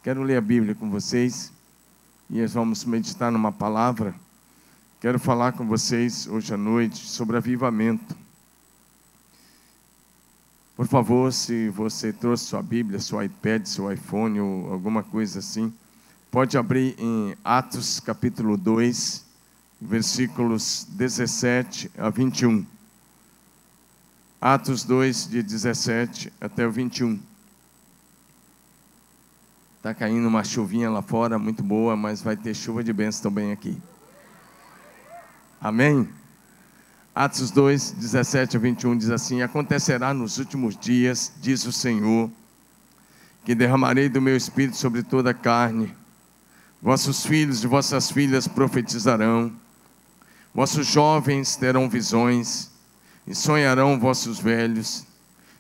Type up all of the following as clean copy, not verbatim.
Quero ler a Bíblia com vocês e nós vamos meditar numa palavra. Quero falar com vocês hoje à noite sobre avivamento. Por favor, se você trouxe sua Bíblia, seu iPad, seu iPhone ou alguma coisa assim, pode abrir em Atos capítulo 2, versículos 17 a 21. Atos 2, de 17 até o 21. Está caindo uma chuvinha lá fora, muito boa, mas vai ter chuva de bênção também aqui. Amém? Atos 2, 17 a 21 diz assim: acontecerá nos últimos dias, diz o Senhor, que derramarei do meu espírito sobre toda a carne. Vossos filhos e vossas filhas profetizarão, vossos jovens terão visões, e sonharão vossos velhos.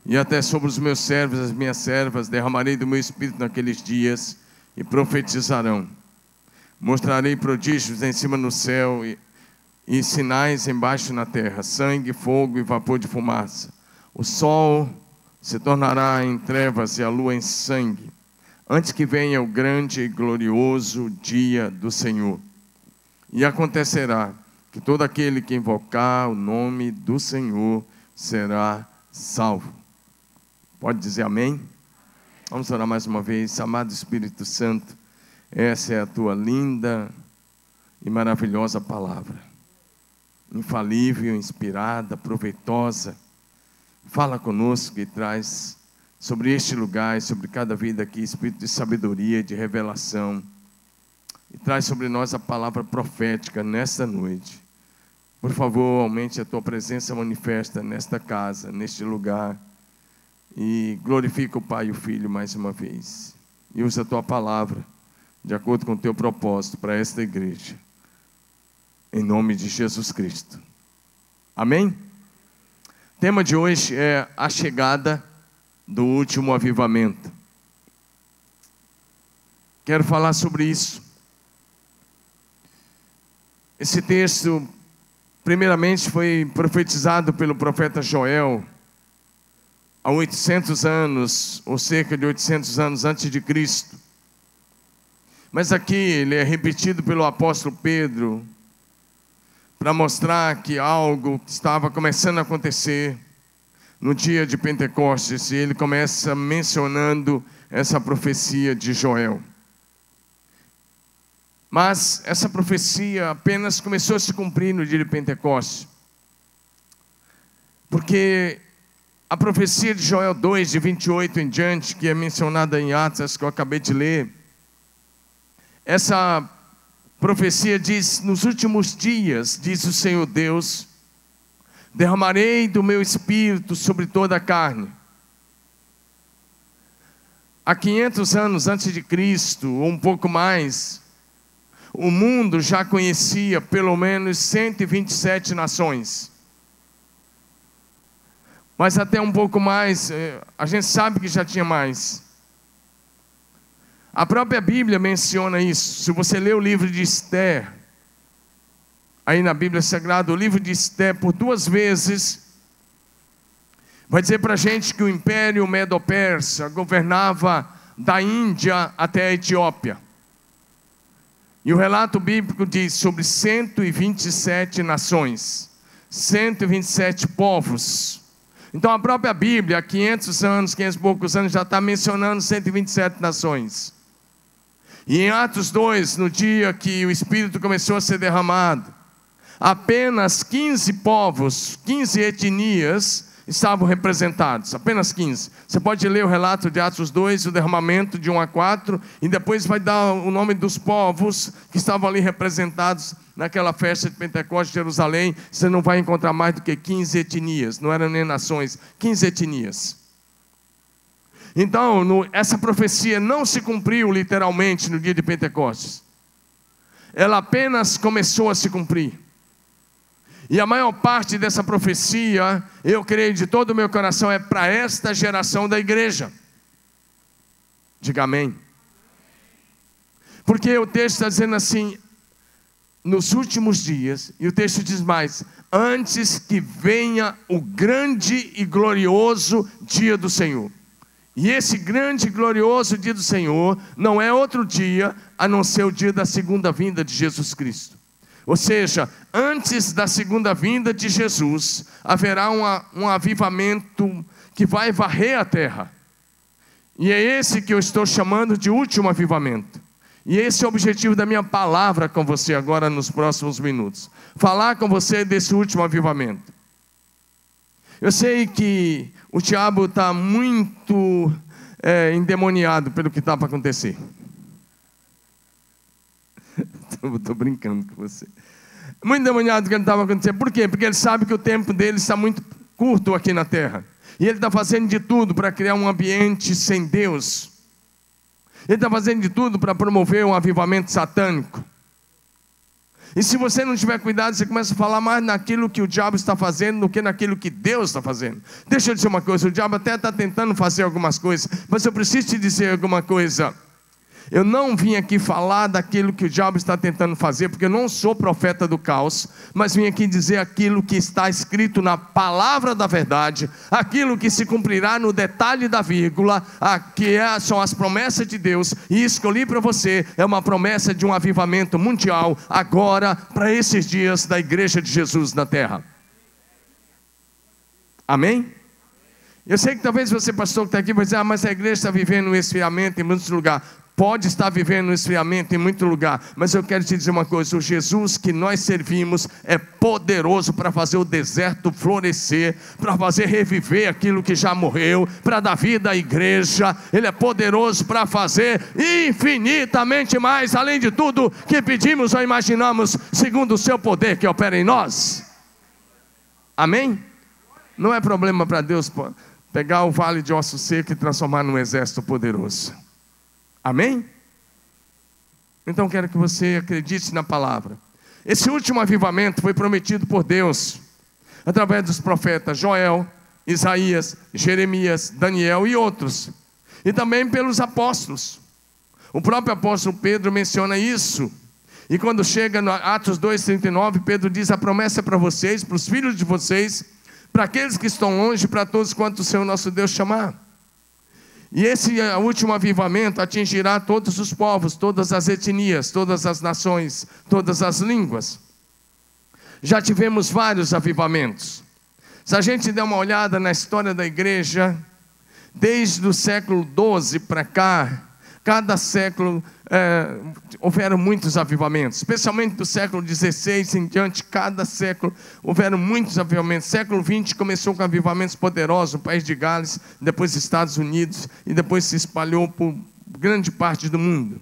E até sobre os meus servos e as minhas servas derramarei do meu espírito naqueles dias, e profetizarão. Mostrarei prodígios em cima no céu e sinais embaixo na terra, sangue, fogo e vapor de fumaça. O sol se tornará em trevas e a lua em sangue, antes que venha o grande e glorioso dia do Senhor. E acontecerá que todo aquele que invocar o nome do Senhor será salvo. Pode dizer amém? Vamos orar mais uma vez. Amado Espírito Santo, essa é a tua linda e maravilhosa palavra, infalível, inspirada, proveitosa. Fala conosco e traz sobre este lugar e sobre cada vida aqui espírito de sabedoria, de revelação, e traz sobre nós a palavra profética nesta noite. Por favor, aumente a tua presença manifesta nesta casa, neste lugar, e glorifica o Pai e o Filho mais uma vez, e usa a tua palavra de acordo com o teu propósito para esta igreja, em nome de Jesus Cristo. Amém? O tema de hoje é a chegada do último avivamento. Quero falar sobre isso. Esse texto, primeiramente, foi profetizado pelo profeta Joel há 800 anos, ou cerca de 800 anos antes de Cristo. Mas aqui ele é repetido pelo apóstolo Pedro, para mostrar que algo estava começando a acontecer no dia de Pentecostes, e ele começa mencionando essa profecia de Joel. Mas essa profecia apenas começou a se cumprir no dia de Pentecostes, porque a profecia de Joel 2, de 28 em diante, que é mencionada em Atos, que eu acabei de ler, essa profecia diz: nos últimos dias, diz o Senhor Deus, derramarei do meu espírito sobre toda a carne. Há 500 anos antes de Cristo, ou um pouco mais, o mundo já conhecia pelo menos 127 nações. Mas até um pouco mais, a gente sabe que já tinha mais. A própria Bíblia menciona isso. Se você ler o livro de Esther, aí na Bíblia Sagrada, o livro de Esther, por 2 vezes, vai dizer para a gente que o Império Medo-Persa governava da Índia até a Etiópia. E o relato bíblico diz sobre 127 nações, 127 povos. Então a própria Bíblia, há 500 anos, 500 e poucos anos, já está mencionando 127 nações. E em Atos 2, no dia que o Espírito começou a ser derramado, apenas 15 povos, 15 etnias estavam representados, apenas 15. Você pode ler o relato de Atos 2, o derramamento de 1 a 4, e depois vai dar o nome dos povos que estavam ali representados naquela festa de Pentecostes de Jerusalém. Você não vai encontrar mais do que 15 etnias, não eram nem nações, 15 etnias. Então, essa profecia não se cumpriu literalmente no dia de Pentecostes. Ela apenas começou a se cumprir. E a maior parte dessa profecia, eu creio de todo o meu coração, é para esta geração da igreja. Diga amém. Porque o texto está dizendo assim: nos últimos dias, e o texto diz mais: antes que venha o grande e glorioso dia do Senhor. E esse grande e glorioso dia do Senhor não é outro dia a não ser o dia da segunda vinda de Jesus Cristo. Ou seja, antes da segunda vinda de Jesus, haverá um avivamento que vai varrer a terra. E é esse que eu estou chamando de último avivamento. E esse é o objetivo da minha palavra com você agora nos próximos minutos. Falar com você desse último avivamento. Eu sei que o diabo está muito endemoniado pelo que está para acontecer. Estou brincando com você. Muito endemoniado pelo que estava acontecendo. Por quê? Porque ele sabe que o tempo dele está muito curto aqui na terra. E ele está fazendo de tudo para criar um ambiente sem Deus. Ele está fazendo de tudo para promover um avivamento satânico. E se você não tiver cuidado, você começa a falar mais naquilo que o diabo está fazendo do que naquilo que Deus está fazendo. Deixa eu dizer uma coisa, o diabo até está tentando fazer algumas coisas, mas eu preciso te dizer alguma coisa. Eu não vim aqui falar daquilo que o diabo está tentando fazer, porque eu não sou profeta do caos, mas vim aqui dizer aquilo que está escrito na palavra da verdade, aquilo que se cumprirá no detalhe da vírgula, são as promessas de Deus, e escolhi para você, é uma promessa de um avivamento mundial, agora, para esses dias da igreja de Jesus na terra. Amém? Eu sei que talvez você, pastor, que está aqui, vai dizer, mas a igreja está vivendo um esfriamento em muitos lugares. Pode estar vivendo um esfriamento em muito lugar, mas eu quero te dizer uma coisa, o Jesus que nós servimos é poderoso para fazer o deserto florescer, para fazer reviver aquilo que já morreu, para dar vida à igreja. Ele é poderoso para fazer infinitamente mais, além de tudo que pedimos ou imaginamos, segundo o seu poder que opera em nós. Amém? Não é problema para Deus pegar o vale de ossos secos e transformar num exército poderoso. Amém? Então quero que você acredite na palavra. Esse último avivamento foi prometido por Deus através dos profetas Joel, Isaías, Jeremias, Daniel e outros, e também pelos apóstolos. O próprio apóstolo Pedro menciona isso. E quando chega no Atos 2:39, Pedro diz: a promessa é para vocês, para os filhos de vocês, para aqueles que estão longe, para todos quanto o Senhor nosso Deus chamar. E esse último avivamento atingirá todos os povos, todas as etnias, todas as nações, todas as línguas. Já tivemos vários avivamentos. Se a gente der uma olhada na história da igreja, desde o século XII para cá, cada século houveram muitos avivamentos, especialmente do século XVI em diante, cada século houveram muitos avivamentos. Século XX começou com avivamentos poderosos no país de Gales, depois Estados Unidos, e depois se espalhou por grande parte do mundo.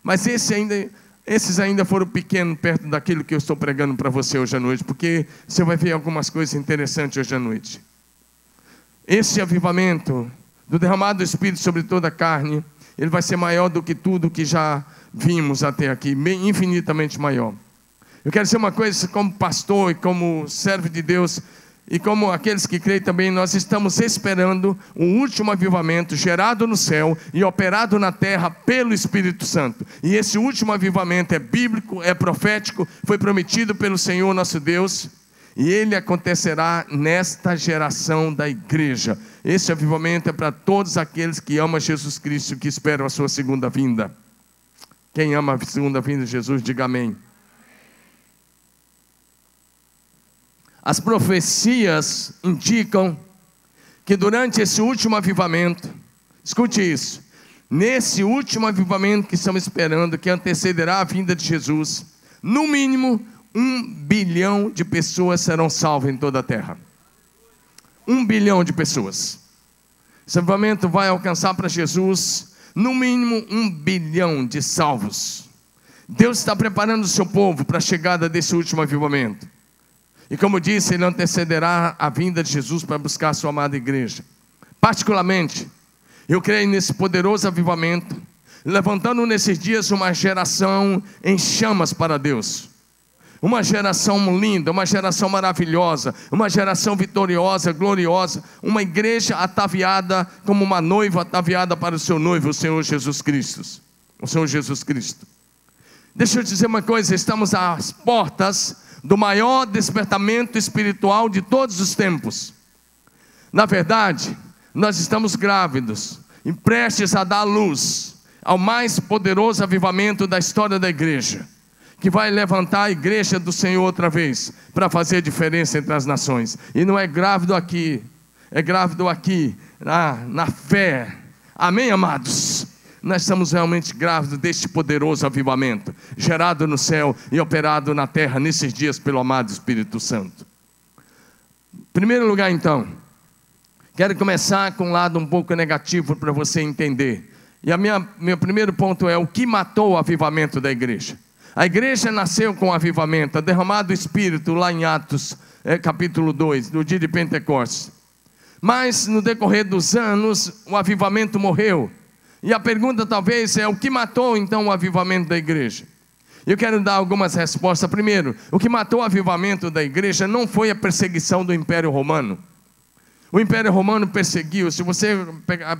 Mas esses ainda foram pequenos perto daquilo que eu estou pregando para você hoje à noite, porque você vai ver algumas coisas interessantes hoje à noite. Esse avivamento do derramado do Espírito sobre toda a carne, ele vai ser maior do que tudo que já vimos até aqui, infinitamente maior. Eu quero dizer uma coisa, como pastor e como servo de Deus, e como aqueles que creem também, nós estamos esperando o último avivamento gerado no céu e operado na terra pelo Espírito Santo. E esse último avivamento é bíblico, é profético, foi prometido pelo Senhor nosso Deus, e ele acontecerá nesta geração da igreja. Esse avivamento é para todos aqueles que amam Jesus Cristo, que esperam a sua segunda vinda. Quem ama a segunda vinda de Jesus, diga amém. As profecias indicam que durante esse último avivamento, escute isso, nesse último avivamento que estamos esperando, que antecederá a vinda de Jesus, no mínimo 1 bilhão de pessoas serão salvas em toda a terra. 1 bilhão de pessoas. Esse avivamento vai alcançar para Jesus no mínimo 1 bilhão de salvos. Deus está preparando o seu povo para a chegada desse último avivamento. E como disse, ele antecederá a vinda de Jesus para buscar a sua amada igreja. Particularmente, eu creio nesse poderoso avivamento, levantando nesses dias uma geração em chamas para Deus. Uma geração linda, uma geração maravilhosa, uma geração vitoriosa, gloriosa, uma igreja ataviada como uma noiva ataviada para o seu noivo, o Senhor Jesus Cristo. O Senhor Jesus Cristo. Deixa eu dizer uma coisa, estamos às portas do maior despertamento espiritual de todos os tempos. Na verdade, nós estamos grávidos e prestes a dar luz ao mais poderoso avivamento da história da igreja, que vai levantar a igreja do Senhor outra vez, para fazer diferença entre as nações. E não é grávido aqui, é grávido aqui, na fé. Amém, amados? Nós estamos realmente grávidos deste poderoso avivamento, gerado no céu e operado na terra nesses dias pelo amado Espírito Santo. Em primeiro lugar, então, quero começar com um lado um pouco negativo para você entender. E meu primeiro ponto é o que matou o avivamento da igreja. A igreja nasceu com o avivamento, a derramado o Espírito lá em Atos capítulo 2, no dia de Pentecostes. Mas no decorrer dos anos, o avivamento morreu. E a pergunta talvez é: o que matou então o avivamento da igreja? Eu quero dar algumas respostas. Primeiro, o que matou o avivamento da igreja não foi a perseguição do Império Romano. O Império Romano perseguiu. Se você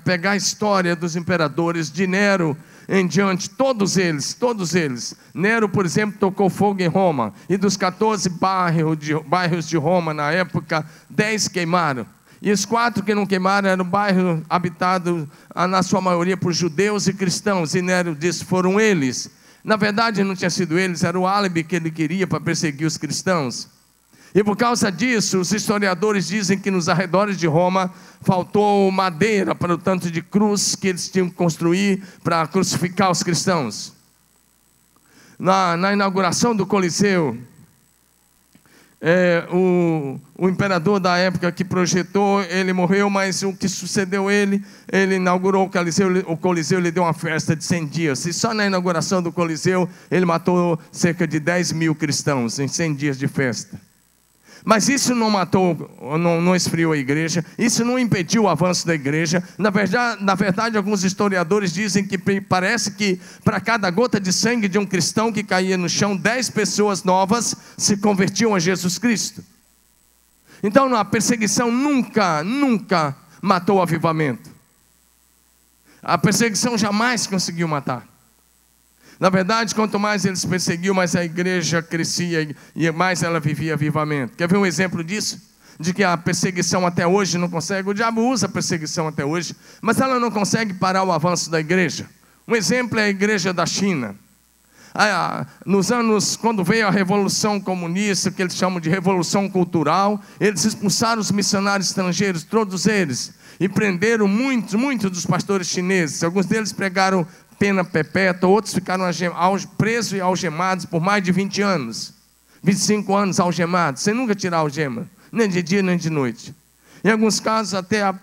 pegar a história dos imperadores, de Nero em diante, todos eles, Nero, por exemplo, tocou fogo em Roma, e dos 14 bairros de Roma na época, 10 queimaram, e os 4 que não queimaram eram bairros habitados na sua maioria por judeus e cristãos, e Nero disse: foram eles. Na verdade não tinha sido eles, era o álibi que ele queria para perseguir os cristãos. E por causa disso, os historiadores dizem que nos arredores de Roma faltou madeira para o tanto de cruz que eles tinham que construir para crucificar os cristãos. Na inauguração do Coliseu, o imperador da época que projetou, ele morreu, mas o que sucedeu ele inaugurou o Coliseu, ele deu uma festa de 100 dias. E só na inauguração do Coliseu, ele matou cerca de 10 mil cristãos em 100 dias de festa. Mas isso não matou, não esfriou a igreja, isso não impediu o avanço da igreja. Na verdade, alguns historiadores dizem que parece que para cada gota de sangue de um cristão que caía no chão, 10 pessoas novas se convertiam a Jesus Cristo. Então a perseguição nunca matou o avivamento. A perseguição jamais conseguiu matar. Na verdade, quanto mais eles perseguiam, mais a igreja crescia e mais ela vivia avivamento. Quer ver um exemplo disso? De que a perseguição até hoje não consegue. O diabo usa a perseguição até hoje, mas ela não consegue parar o avanço da igreja. Um exemplo é a igreja da China. Nos anos, quando veio a Revolução Comunista, que eles chamam de Revolução Cultural, eles expulsaram os missionários estrangeiros, todos eles, e prenderam muitos dos pastores chineses. Alguns deles pregaram pena perpétua, outros ficaram presos e algemados por mais de 20 anos, 25 anos algemados, sem nunca tirar a algema, nem de dia nem de noite. Em alguns casos até a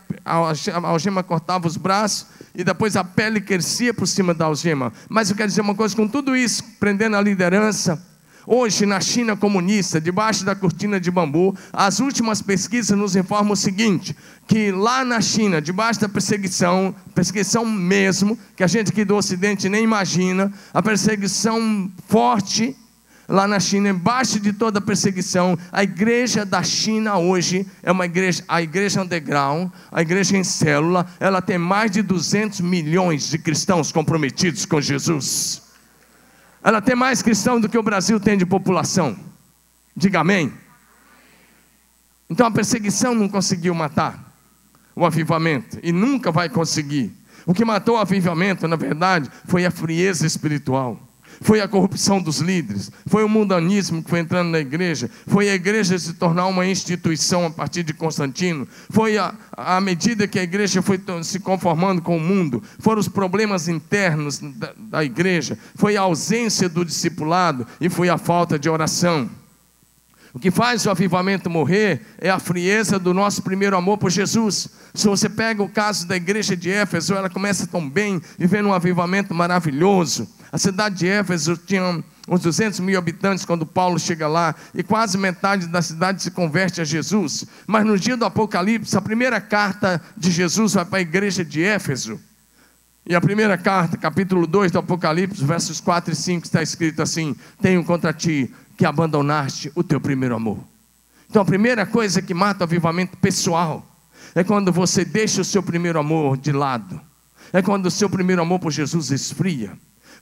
algema cortava os braços e depois a pele crescia por cima da algema. Mas eu quero dizer uma coisa: com tudo isso, prendendo a liderança, hoje na China comunista, debaixo da cortina de bambu, as últimas pesquisas nos informam o seguinte: que lá na China, debaixo da perseguição mesmo, que a gente aqui do Ocidente nem imagina, a perseguição forte, lá na China, embaixo de toda a perseguição, a igreja da China hoje é a igreja underground, a igreja em célula, ela tem mais de 200 milhões de cristãos comprometidos com Jesus. Ela tem mais cristãos do que o Brasil tem de população. Diga amém. Então a perseguição não conseguiu matar o avivamento, e nunca vai conseguir. O que matou o avivamento, na verdade, foi a frieza espiritual, foi a corrupção dos líderes, foi o mundanismo que foi entrando na igreja, foi a igreja se tornar uma instituição a partir de Constantino, foi a medida que a igreja foi se conformando com o mundo, foram os problemas internos da igreja, foi a ausência do discipulado e foi a falta de oração. O que faz o avivamento morrer é a frieza do nosso primeiro amor por Jesus. Se você pega o caso da igreja de Éfeso, ela começa tão bem, vivendo um avivamento maravilhoso. A cidade de Éfeso tinha uns 200 mil habitantes quando Paulo chega lá, e quase metade da cidade se converte a Jesus. Mas no dia do Apocalipse, a primeira carta de Jesus vai para a igreja de Éfeso. E a primeira carta, capítulo 2 do Apocalipse, versos 4 e 5, está escrito assim: tenho contra ti que abandonaste o teu primeiro amor. Então a primeira coisa que mata o avivamento pessoal é quando você deixa o seu primeiro amor de lado, é quando o seu primeiro amor por Jesus esfria,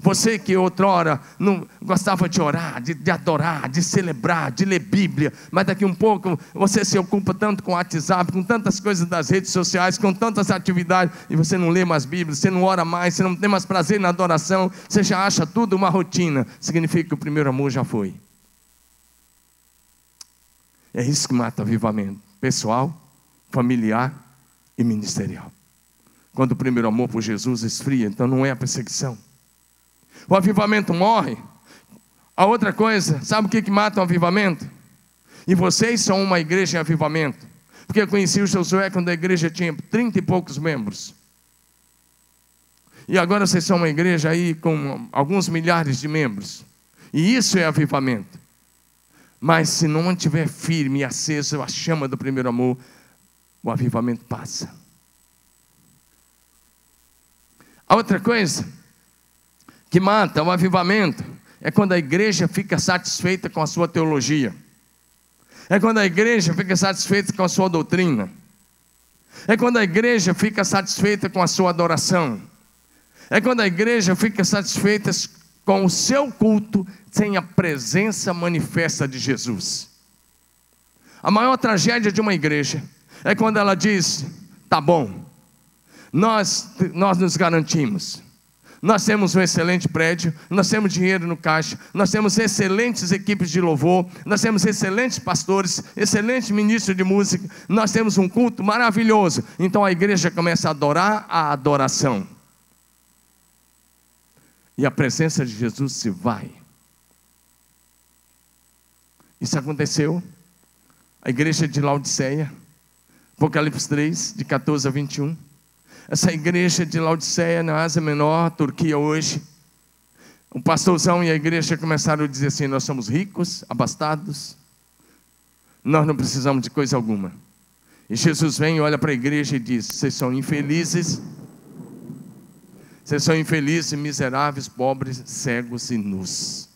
Você que outrora não gostava de orar, de adorar, de celebrar, de ler Bíblia, mas daqui um pouco você se ocupa tanto com o WhatsApp, com tantas coisas das redes sociais, com tantas atividades, e você não lê mais Bíblia, você não ora mais, você não tem mais prazer na adoração, você já acha tudo uma rotina. Significa que o primeiro amor já foi. É isso que mata avivamento pessoal, familiar e ministerial. Quando o primeiro amor por Jesus esfria, então não é a perseguição. O avivamento morre. A outra coisa, sabe o que mata o avivamento? E vocês são uma igreja em avivamento. Porque eu conheci o Josué quando a igreja tinha 30 e poucos membros. E agora vocês são uma igreja aí com alguns milhares de membros. E isso é avivamento. Mas se não mantiver firme e aceso a chama do primeiro amor, o avivamento passa. A outra coisa que mata o avivamento é quando a igreja fica satisfeita com a sua teologia. É quando a igreja fica satisfeita com a sua doutrina. É quando a igreja fica satisfeita com a sua adoração. É quando a igreja fica satisfeita com o seu culto sem a presença manifesta de Jesus. A maior tragédia de uma igreja é quando ela diz: tá bom, nós nos garantimos. Nós temos um excelente prédio, nós temos dinheiro no caixa, nós temos excelentes equipes de louvor, nós temos excelentes pastores, excelentes ministros de música, nós temos um culto maravilhoso. Então a igreja começa a adorar a adoração. E a presença de Jesus se vai. Isso aconteceu. A igreja de Laodiceia, Apocalipse 3, de 14 a 21. Essa igreja de Laodiceia, na Ásia Menor, Turquia hoje, o pastorzão e a igreja começaram a dizer assim: nós somos ricos, abastados, nós não precisamos de coisa alguma. E Jesus vem e olha para a igreja e diz: vocês são infelizes, miseráveis, pobres, cegos e nus.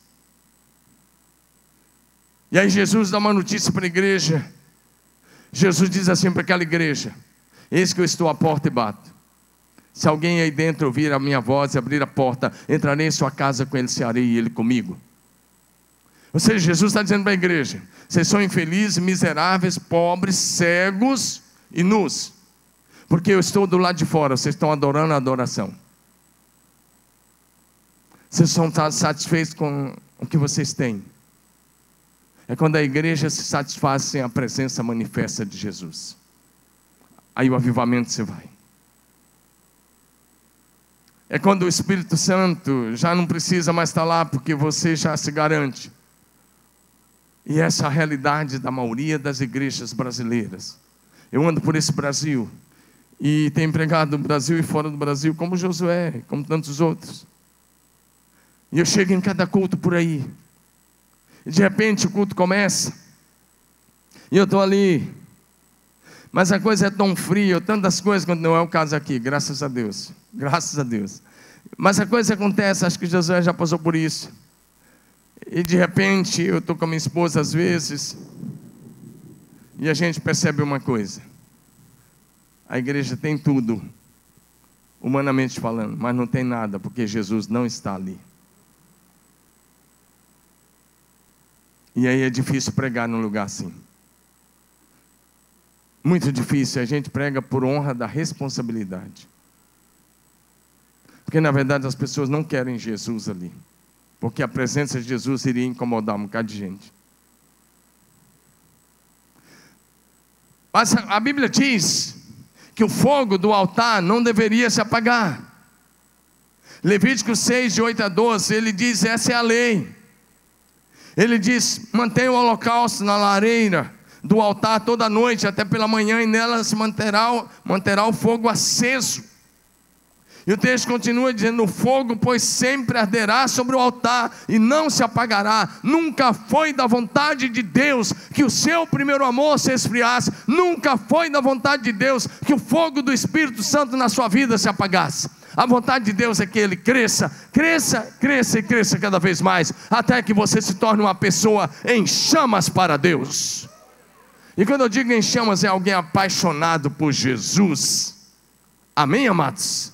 E aí Jesus dá uma notícia para a igreja. Jesus diz assim para aquela igreja: eis que eu estou à porta e bato. Se alguém aí dentro ouvir a minha voz e abrir a porta, entrarei em sua casa com ele, cearei e ele comigo. Ou seja, Jesus está dizendo para a igreja: vocês são infelizes, miseráveis, pobres, cegos e nus, porque eu estou do lado de fora, vocês estão adorando a adoração. Vocês são satisfeitos com o que vocês têm. É quando a igreja se satisfaz sem a presença manifesta de Jesus. Aí o avivamento se vai. É quando o Espírito Santo já não precisa mais estar lá, porque você já se garante. E essa é a realidade da maioria das igrejas brasileiras. Eu ando por esse Brasil e tenho pregado no Brasil e fora do Brasil, como Josué, como tantos outros. E eu chego em cada culto por aí. E de repente o culto começa. E eu estou ali. Mas a coisa é tão fria, tantas coisas, quando não é o caso aqui, graças a Deus. Graças a Deus. Mas a coisa acontece, acho que Josué já passou por isso. E de repente eu estou com a minha esposa às vezes. E a gente percebe uma coisa. A igreja tem tudo, humanamente falando, mas não tem nada, porque Jesus não está ali. E aí é difícil pregar num lugar assim. Muito difícil. A gente prega por honra da responsabilidade. Porque na verdade as pessoas não querem Jesus ali. Porque a presença de Jesus iria incomodar um bocado de gente. Mas a Bíblia diz que o fogo do altar não deveria se apagar. Levítico 6, de 8 a 12, ele diz: essa é a lei. Ele diz: mantenha o holocausto na lareira do altar toda noite, até pela manhã, e nela se manterá o fogo aceso. E o texto continua dizendo: o fogo, pois, sempre arderá sobre o altar e não se apagará. Nunca foi da vontade de Deus que o seu primeiro amor se esfriasse. Nunca foi da vontade de Deus que o fogo do Espírito Santo na sua vida se apagasse. A vontade de Deus é que ele cresça, cresça, cresça e cresça cada vez mais, até que você se torne uma pessoa em chamas para Deus. E quando eu digo em chamas, é alguém apaixonado por Jesus. Amém, amados?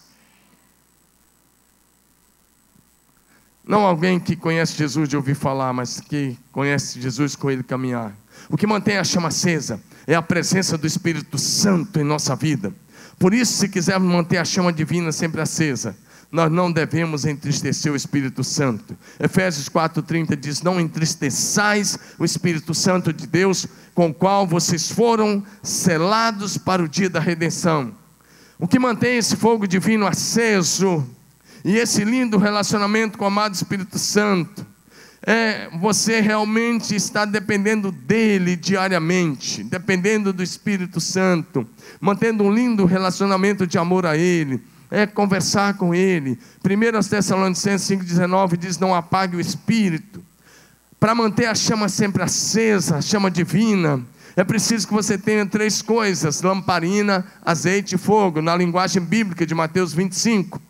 Não alguém que conhece Jesus de ouvir falar, mas que conhece Jesus com Ele caminhar. O que mantém a chama acesa é a presença do Espírito Santo em nossa vida. Por isso, se quisermos manter a chama divina sempre acesa, nós não devemos entristecer o Espírito Santo. Efésios 4:30 diz: não entristeçais o Espírito Santo de Deus, com o qual vocês foram selados para o dia da redenção. O que mantém esse fogo divino aceso e esse lindo relacionamento com o amado Espírito Santo é você realmente estar dependendo dele diariamente, dependendo do Espírito Santo, mantendo um lindo relacionamento de amor a ele, é conversar com ele. 1 Tessalonicenses 5,19 diz: não apague o Espírito. Para manter a chama sempre acesa, a chama divina, é preciso que você tenha 3 coisas: lamparina, azeite e fogo, na linguagem bíblica de Mateus 25.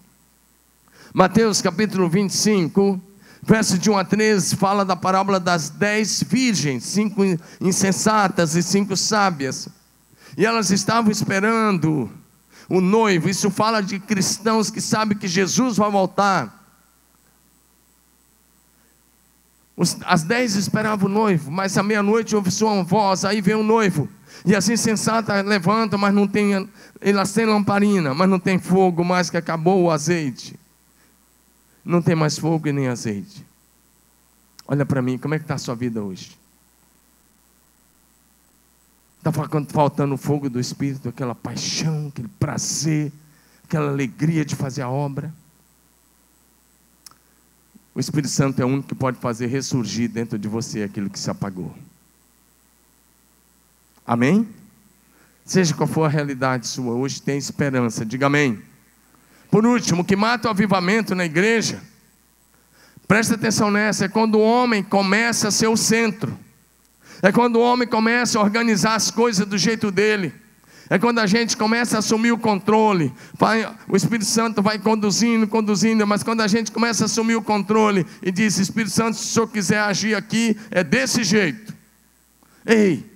Mateus capítulo 25, verso de 1 a 13, fala da parábola das 10 virgens, 5 insensatas e 5 sábias. E elas estavam esperando o noivo. Isso fala de cristãos que sabem que Jesus vai voltar. As 10 esperavam o noivo, mas à meia-noite ouve sua voz, aí vem o noivo. E as insensatas levantam, mas não tem, elas têm lamparina, mas não tem fogo mais, que acabou o azeite. Não tem mais fogo e nem azeite. Olha para mim, como é que está a sua vida hoje? Está faltando o fogo do Espírito, aquela paixão, aquele prazer, aquela alegria de fazer a obra? O Espírito Santo é o único que pode fazer ressurgir dentro de você aquilo que se apagou. Amém? Seja qual for a realidade sua, hoje tem esperança, diga amém. Por último, o que mata o avivamento na igreja, presta atenção nessa, é quando o homem começa a ser o centro. É quando o homem começa a organizar as coisas do jeito dele. É quando a gente começa a assumir o controle. O Espírito Santo vai conduzindo, mas quando a gente começa a assumir o controle e diz: Espírito Santo, se o Senhor quiser agir aqui, é desse jeito. Ei,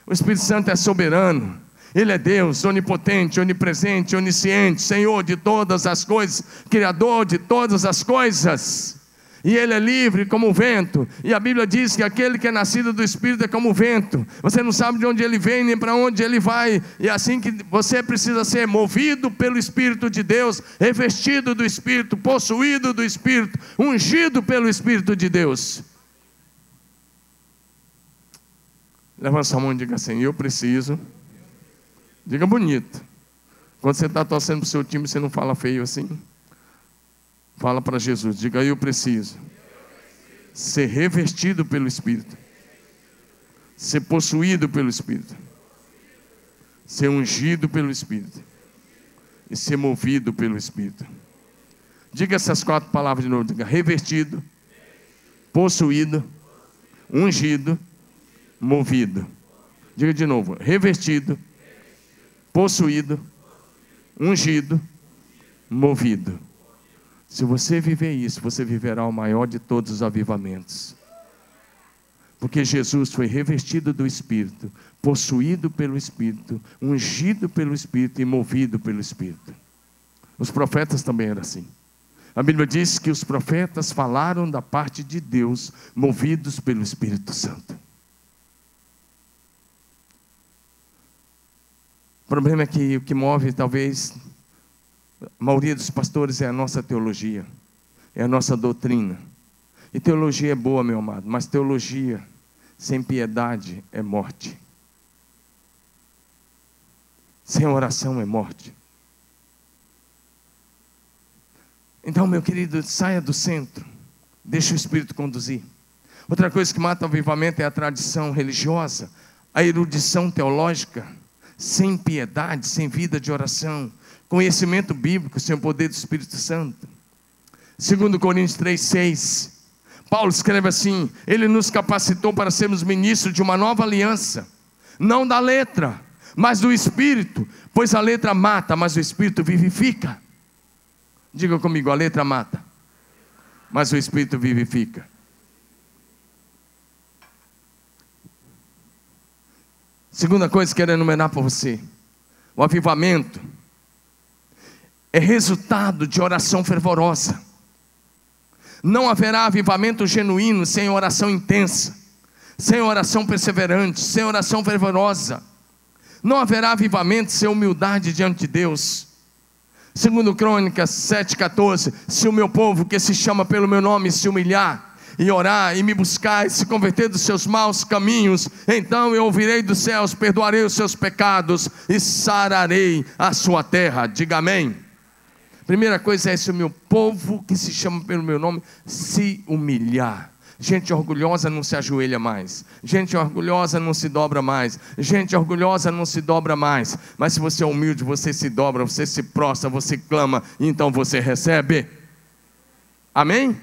o Espírito Santo é soberano. Ele é Deus, onipotente, onipresente, onisciente, Senhor de todas as coisas, Criador de todas as coisas. E Ele é livre como o vento. E a Bíblia diz que aquele que é nascido do Espírito é como o vento. Você não sabe de onde ele vem, nem para onde ele vai. E é assim que você precisa ser movido pelo Espírito de Deus, revestido do Espírito, possuído do Espírito, ungido pelo Espírito de Deus. Levanta sua mão e diga assim: eu preciso. Diga bonito. Quando você está torcendo para o seu time, você não fala feio assim. Fala para Jesus, diga: eu preciso ser revestido pelo Espírito, ser possuído pelo Espírito, ser ungido pelo Espírito e ser movido pelo Espírito. Diga essas 4 palavras de novo, diga: revestido, possuído, ungido, movido. Diga de novo: revestido, possuído, ungido, movido. Se você viver isso, você viverá o maior de todos os avivamentos. Porque Jesus foi revestido do Espírito, possuído pelo Espírito, ungido pelo Espírito e movido pelo Espírito. Os profetas também eram assim. A Bíblia diz que os profetas falaram da parte de Deus, movidos pelo Espírito Santo. O problema é que o que move, talvez, a maioria dos pastores é a nossa teologia, é a nossa doutrina. E teologia é boa, meu amado, mas teologia sem piedade é morte. Sem oração é morte. Então, meu querido, saia do centro, deixa o Espírito conduzir. Outra coisa que mata o avivamento é a tradição religiosa, a erudição teológica, sem piedade, sem vida de oração, conhecimento bíblico, sem o poder do Espírito Santo. 2 Coríntios 3,6, Paulo escreve assim: Ele nos capacitou para sermos ministros de uma nova aliança, não da letra, mas do Espírito, pois a letra mata, mas o Espírito vivifica. Diga comigo: a letra mata, mas o Espírito vivifica. Segunda coisa que quero enumerar para você: o avivamento é resultado de oração fervorosa. Não haverá avivamento genuíno sem oração intensa, sem oração perseverante, sem oração fervorosa. Não haverá avivamento sem humildade diante de Deus. Segundo Crônicas 7,14, se o meu povo que se chama pelo meu nome se humilhar e orar e me buscar e se converter dos seus maus caminhos, então eu ouvirei dos céus, perdoarei os seus pecados e sararei a sua terra. Diga amém. Primeira coisa é: se o meu povo que se chama pelo meu nome se humilhar. Gente orgulhosa não se ajoelha mais, gente orgulhosa não se dobra mais, gente orgulhosa não se dobra mais. Mas se você é humilde, você se dobra, você se prostra, você clama, então você recebe. Amém?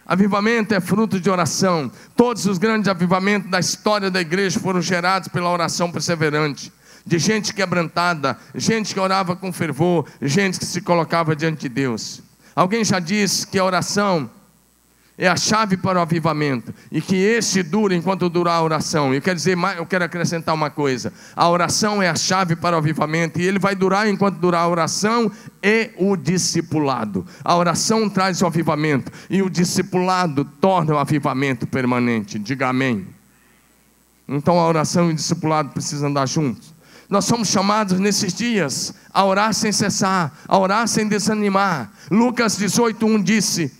Avivamento é fruto de oração. Todos os grandes avivamentos da história da igreja foram gerados pela oração perseverante, de gente quebrantada, gente que orava com fervor, gente que se colocava diante de Deus. Alguém já disse que a oração é a chave para o avivamento, e que esse dura enquanto durar a oração. Eu quero acrescentar uma coisa: a oração é a chave para o avivamento, e ele vai durar enquanto durar a oração e o discipulado. A oração traz o avivamento, e o discipulado torna o avivamento permanente. Diga amém. Então a oração e o discipulado precisam andar juntos. Nós somos chamados nesses dias a orar sem cessar, a orar sem desanimar. Lucas 18:1 disse,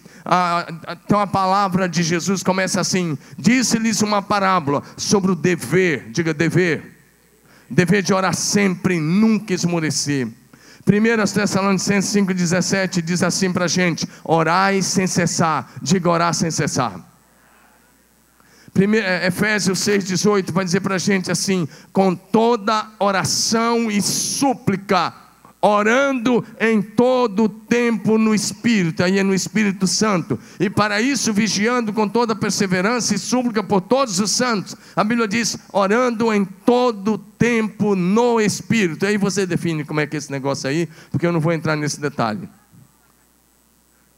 então a palavra de Jesus começa assim: disse-lhes uma parábola sobre o dever, diga dever de orar sempre, nunca esmorecer. 1 Tessalonicenses 5,17 diz assim para a gente: orai sem cessar. Diga orar sem cessar. Efésios 6,18 vai dizer para a gente assim: com toda oração e súplica, orando em todo tempo no Espírito, aí é no Espírito Santo, e para isso vigiando com toda perseverança e súplica por todos os santos. A Bíblia diz: orando em todo tempo no Espírito. Aí você define como é que é esse negócio aí, porque eu não vou entrar nesse detalhe.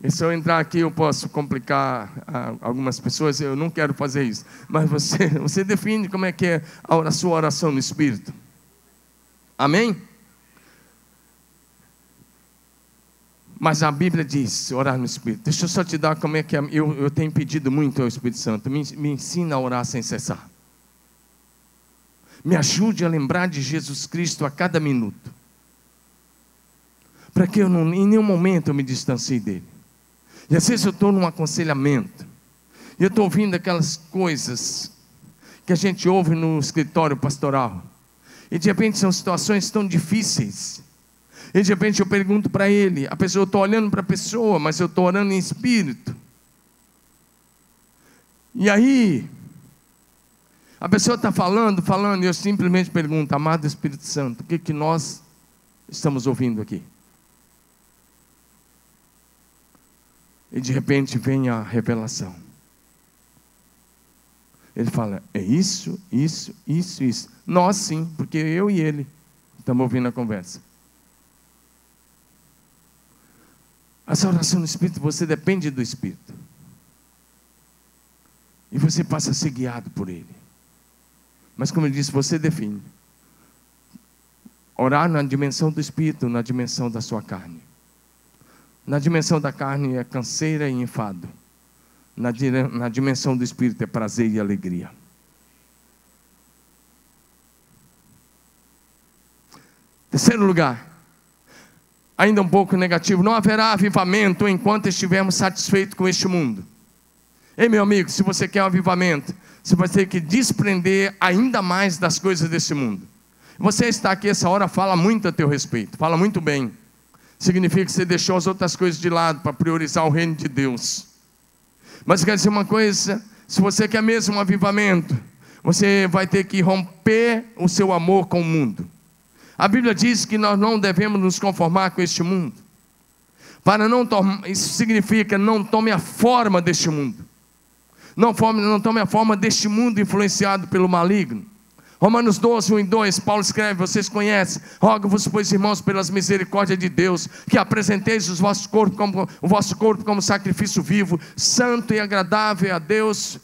E se eu entrar aqui eu posso complicar algumas pessoas, eu não quero fazer isso. Mas você define como é que é a sua oração no Espírito. Amém? Mas a Bíblia diz orar no Espírito. Deixa eu só te dar como é que eu tenho pedido muito ao Espírito Santo. Me ensina a orar sem cessar. Me ajude a lembrar de Jesus Cristo a cada minuto, para que em nenhum momento eu me distancie dele. E às vezes eu estou num aconselhamento, e eu estou ouvindo aquelas coisas que a gente ouve no escritório pastoral, e de repente são situações tão difíceis, e de repente eu pergunto para ele, eu estou olhando para a pessoa, mas eu estou orando em espírito. E aí a pessoa está falando, e eu simplesmente pergunto: amado Espírito Santo, o que nós estamos ouvindo aqui? E de repente vem a revelação. Ele fala: é isso. Nós sim, porque eu e ele estamos ouvindo a conversa. Essa oração no Espírito, você depende do Espírito, e você passa a ser guiado por ele. Mas como eu disse, você define. Orar na dimensão do Espírito, na dimensão da sua carne. Na dimensão da carne é canseira e enfado. Na dimensão do Espírito é prazer e alegria. Terceiro lugar, ainda um pouco negativo: não haverá avivamento enquanto estivermos satisfeitos com este mundo. Ei, meu amigo, se você quer um avivamento, você vai ter que desprender ainda mais das coisas desse mundo. Você está aqui essa hora, fala muito a teu respeito, fala muito bem. Significa que você deixou as outras coisas de lado para priorizar o reino de Deus. Mas eu quero dizer uma coisa: se você quer mesmo um avivamento, você vai ter que romper o seu amor com o mundo. A Bíblia diz que nós não devemos nos conformar com este mundo. Isso significa: não tome a forma deste mundo. Não tome a forma deste mundo influenciado pelo maligno. Romanos 12, 1 e 2, Paulo escreve, vocês conhecem: rogo-vos, pois, irmãos, pelas misericórdias de Deus, que apresenteis o vosso corpo como sacrifício vivo, santo e agradável a Deus,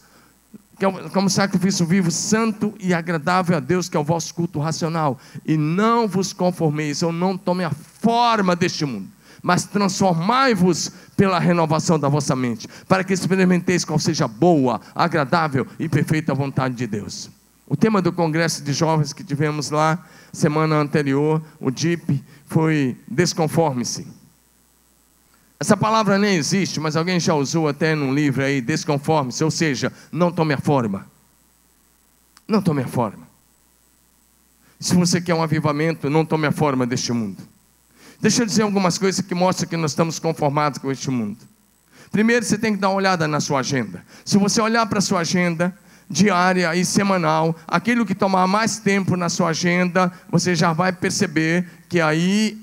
como sacrifício vivo, santo e agradável a Deus, que é o vosso culto racional. E não vos conformeis, ou não tome a forma deste mundo. mas transformai-vos pela renovação da vossa mente, para que experimenteis qual seja a boa, agradável e perfeita vontade de Deus. O tema do congresso de jovens que tivemos lá, semana anterior, o DIP, foi desconforme-se. Essa palavra nem existe, mas alguém já usou até num livro aí, desconforme-se, ou seja, não tome a forma. Não tome a forma. Se você quer um avivamento, não tome a forma deste mundo. Deixa eu dizer algumas coisas que mostram que nós estamos conformados com este mundo. Primeiro, você tem que dar uma olhada na sua agenda. Se você olhar para a sua agenda diária e semanal, aquilo que tomar mais tempo na sua agenda, você já vai perceber que aí,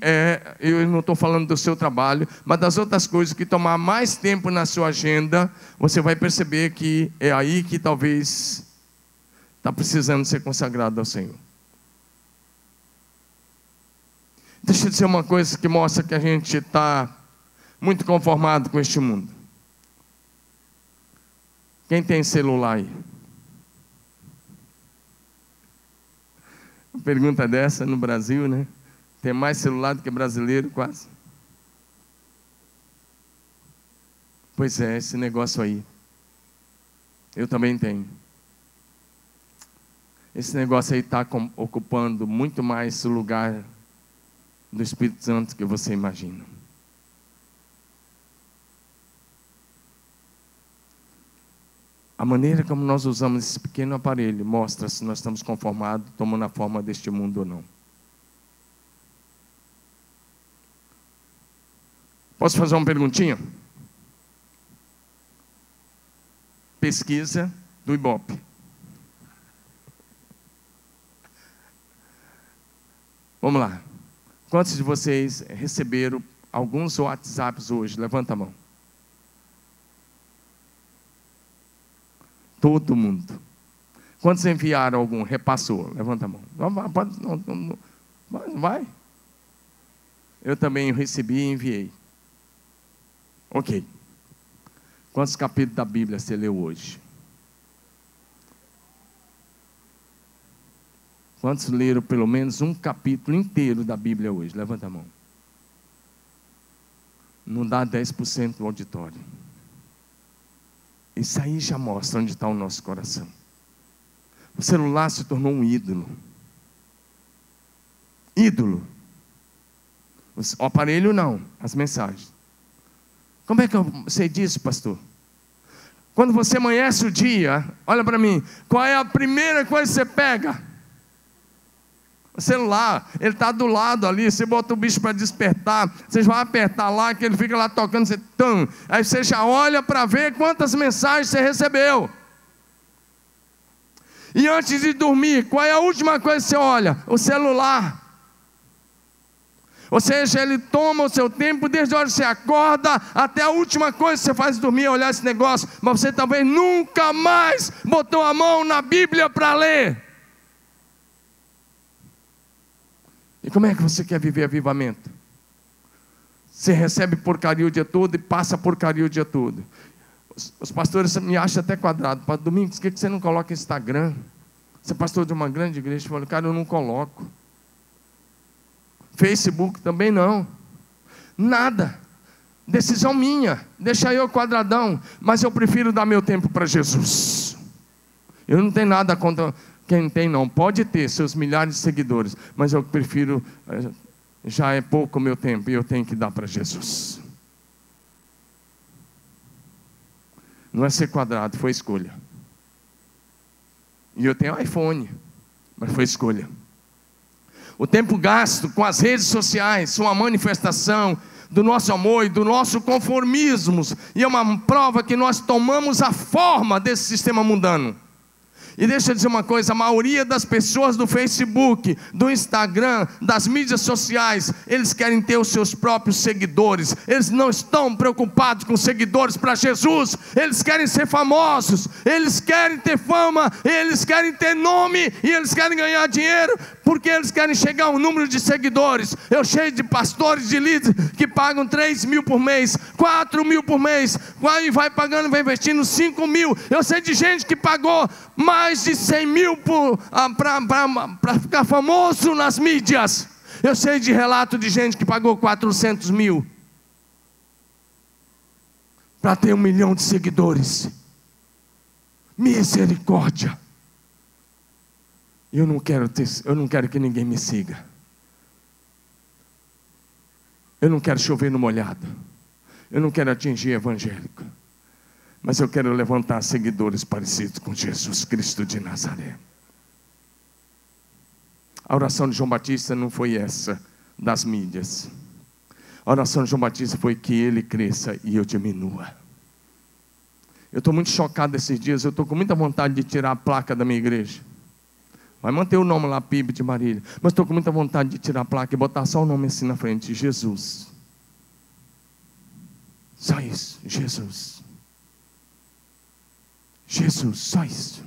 eu não estou falando do seu trabalho, mas das outras coisas que tomar mais tempo na sua agenda, você vai perceber que é aí que talvez está precisando ser consagrado ao Senhor. Deixa eu dizer uma coisa que mostra que a gente está muito conformado com este mundo. Quem tem celular aí? Uma pergunta dessa no Brasil, né? Tem mais celular do que brasileiro, quase. Pois é, esse negócio aí. Eu também tenho. Esse negócio aí está ocupando muito mais o lugar do Espírito Santo que você imagina. A maneira como nós usamos esse pequeno aparelho mostra se nós estamos conformados, tomando a forma deste mundo ou não. Posso fazer uma perguntinha? Pesquisa do Ibope. Vamos lá. Quantos de vocês receberam alguns WhatsApps hoje? Levanta a mão. Todo mundo. Quantos enviaram algum? Repassou? Levanta a mão. Não vai? Eu também recebi e enviei. Ok. Quantos capítulos da Bíblia você leu hoje? Quantos leram pelo menos um capítulo inteiro da Bíblia hoje? Levanta a mão. Não dá 10% do auditório. Isso aí já mostra onde está o nosso coração. O celular se tornou um ídolo. Ídolo. O aparelho não, as mensagens. Como é que eu sei disso, pastor? Quando você amanhece o dia, olha para mim, qual é a primeira coisa que você pega? O celular, ele está do lado ali, você bota o bicho para despertar, você vai apertar lá, que ele fica lá tocando, você tum, aí você já olha para ver quantas mensagens você recebeu. E antes de dormir, qual é a última coisa que você olha? O celular. Ou seja, ele toma o seu tempo, desde a hora que você acorda, até a última coisa que você faz dormir, é olhar esse negócio, mas você talvez nunca mais botou a mão na Bíblia para ler. E como é que você quer viver avivamento? Você recebe porcaria o dia todo e passa porcaria o dia todo. Os pastores me acham até quadrado. Para Domingos, por que você não coloca Instagram? Você é pastor de uma grande igreja. Eu falo, cara, eu não coloco. Facebook também não. Nada. Decisão minha. Deixa eu quadradão. Mas eu prefiro dar meu tempo para Jesus. Eu não tenho nada contra quem tem, não. Pode ter seus milhares de seguidores. Mas eu prefiro... Já é pouco o meu tempo e eu tenho que dar para Jesus. Não é ser quadrado, foi escolha. E eu tenho iPhone, mas foi escolha. O tempo gasto com as redes sociais são uma manifestação do nosso amor e do nosso conformismo. E é uma prova que nós tomamos a forma desse sistema mundano. E deixa eu dizer uma coisa, a maioria das pessoas do Facebook, do Instagram, das mídias sociais, eles querem ter os seus próprios seguidores. Eles não estão preocupados com seguidores para Jesus. Eles querem ser famosos, eles querem ter fama, eles querem ter nome e eles querem ganhar dinheiro, porque eles querem chegar a um número de seguidores. Eu cheio de pastores, de líderes que pagam 3 mil por mês, 4 mil por mês, vai pagando, vai investindo 5 mil. Eu sei de gente que pagou mais de 100 mil para ficar famoso nas mídias. Eu sei de relato de gente que pagou 400 mil. para ter 1 milhão de seguidores. Misericórdia. Eu não quero que ninguém me siga. Eu não quero chover no molhado. Eu não quero atingir evangélico. Mas eu quero levantar seguidores parecidos com Jesus Cristo de Nazaré. A oração de João Batista não foi essa das mídias. A oração de João Batista foi que ele cresça e eu diminua. Eu estou muito chocado esses dias. Eu estou com muita vontade de tirar a placa da minha igreja. Vai manter o nome lá, PIB de Marília. Mas estou com muita vontade de tirar a placa e botar só o nome assim na frente: Jesus. Só isso, Jesus. Jesus, só isso.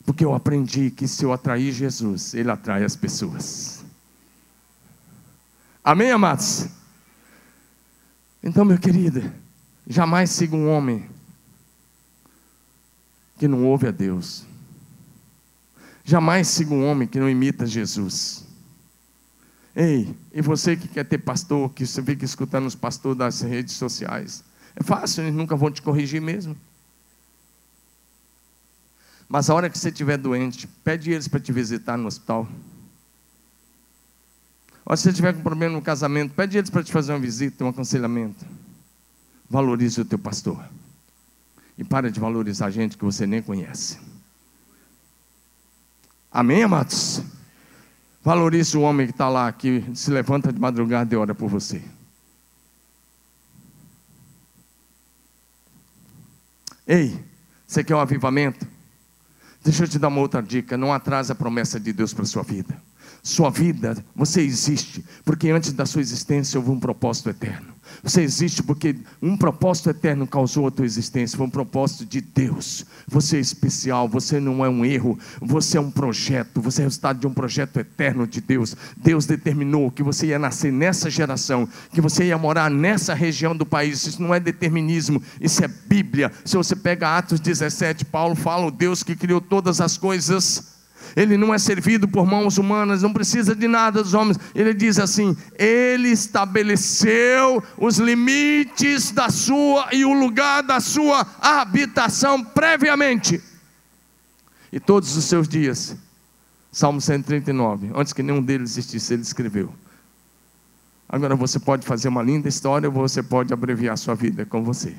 Porque eu aprendi que se eu atrair Jesus, Ele atrai as pessoas. Amém, amados? Então, meu querido, jamais siga um homem que não ouve a Deus. Jamais siga um homem que não imita Jesus. Ei, e você que quer ter pastor, que você fica escutando os pastores das redes sociais, é fácil, eles nunca vão te corrigir mesmo. Mas a hora que você estiver doente, pede eles para te visitar no hospital. Ou se você tiver com problema no casamento, pede eles para te fazer uma visita, um aconselhamento. Valorize o teu pastor. E para de valorizar gente que você nem conhece. Amém, amados? Valorize o homem que está lá, que se levanta de madrugada e ora por você. Ei, você quer um avivamento? Deixa eu te dar uma outra dica. Não atrase a promessa de Deus para a sua vida. Sua vida, você existe porque antes da sua existência houve um propósito eterno. Você existe porque um propósito eterno causou a tua existência. Foi um propósito de Deus. Você é especial, você não é um erro. Você é um projeto, você é resultado de um projeto eterno de Deus. Deus determinou que você ia nascer nessa geração, que você ia morar nessa região do país. Isso não é determinismo, isso é Bíblia. Se você pega Atos 17, Paulo fala: o Deus que criou todas as coisas, Ele não é servido por mãos humanas, não precisa de nada dos homens. Ele diz assim: Ele estabeleceu os limites da sua e o lugar da sua habitação previamente. E todos os seus dias, Salmo 139, antes que nenhum deles existisse, Ele escreveu. Agora você pode fazer uma linda história, ou você pode abreviar a sua vida, é com você.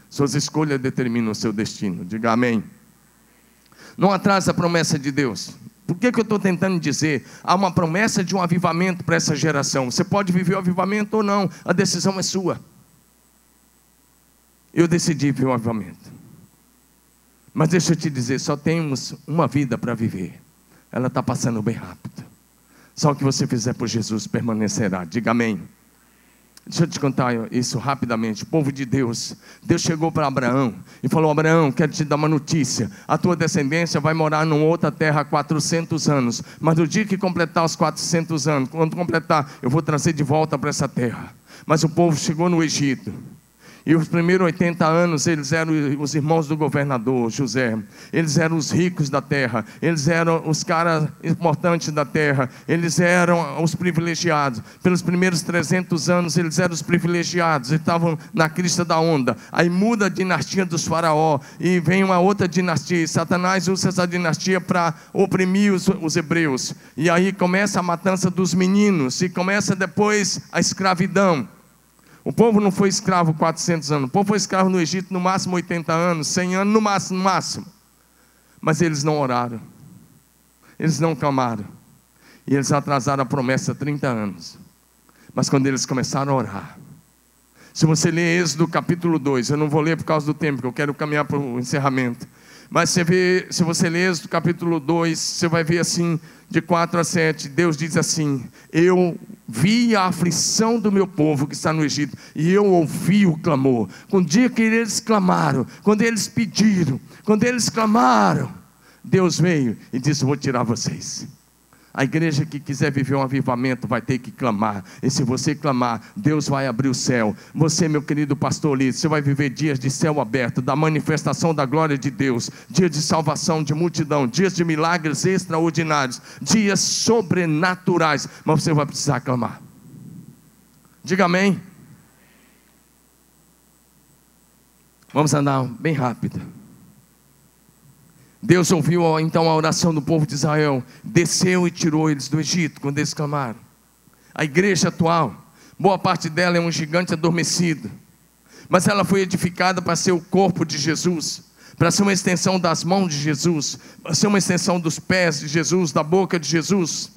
Suas escolhas determinam o seu destino. Diga amém. Não atrase a promessa de Deus. Por que eu estou tentando dizer? Há uma promessa de um avivamento para essa geração. Você pode viver o avivamento ou não, a decisão é sua. Eu decidi viver o avivamento. Mas deixa eu te dizer, só temos uma vida para viver. Ela está passando bem rápido. Só o que você fizer por Jesus permanecerá. Diga amém. Deixa eu te contar isso rapidamente. O povo de Deus, Deus chegou para Abraão e falou: Abraão, quero te dar uma notícia. A tua descendência vai morar numa outra terra há 400 anos. Mas no dia que completar os 400 anos, quando completar, eu vou trazer de volta para essa terra. Mas o povo chegou no Egito. E os primeiros 80 anos, eles eram os irmãos do governador José. Eles eram os ricos da terra. Eles eram os caras importantes da terra. Eles eram os privilegiados. Pelos primeiros 300 anos, eles eram os privilegiados. Eles estavam na crista da onda. Aí muda a dinastia dos faraó. E vem uma outra dinastia. E Satanás usa essa dinastia para oprimir os hebreus. E aí começa a matança dos meninos. E começa depois a escravidão. O povo não foi escravo 400 anos. O povo foi escravo no Egito no máximo 80 anos, 100 anos no máximo. Mas eles não oraram. Eles não clamaram. E eles atrasaram a promessa 30 anos. Mas quando eles começaram a orar. Se você ler Êxodo capítulo 2, eu não vou ler por causa do tempo, porque eu quero caminhar para o encerramento. Mas se você ler Êxodo capítulo 2, você vai ver assim, de 4 a 7, Deus diz assim: eu vi a aflição do meu povo que está no Egito, e eu ouvi o clamor. Quando o dia que eles clamaram, quando eles pediram, quando eles clamaram, Deus veio e disse: vou tirar vocês. A igreja que quiser viver um avivamento vai ter que clamar. E se você clamar, Deus vai abrir o céu. Você, meu querido pastor Líder, você vai viver dias de céu aberto, da manifestação da glória de Deus, dias de salvação de multidão, dias de milagres extraordinários, dias sobrenaturais. Mas você vai precisar clamar. Diga amém. Vamos andar bem rápido. Deus ouviu então a oração do povo de Israel, desceu e tirou eles do Egito, quando eles clamaram. A igreja atual, boa parte dela é um gigante adormecido, mas ela foi edificada para ser o corpo de Jesus, para ser uma extensão das mãos de Jesus, para ser uma extensão dos pés de Jesus, da boca de Jesus,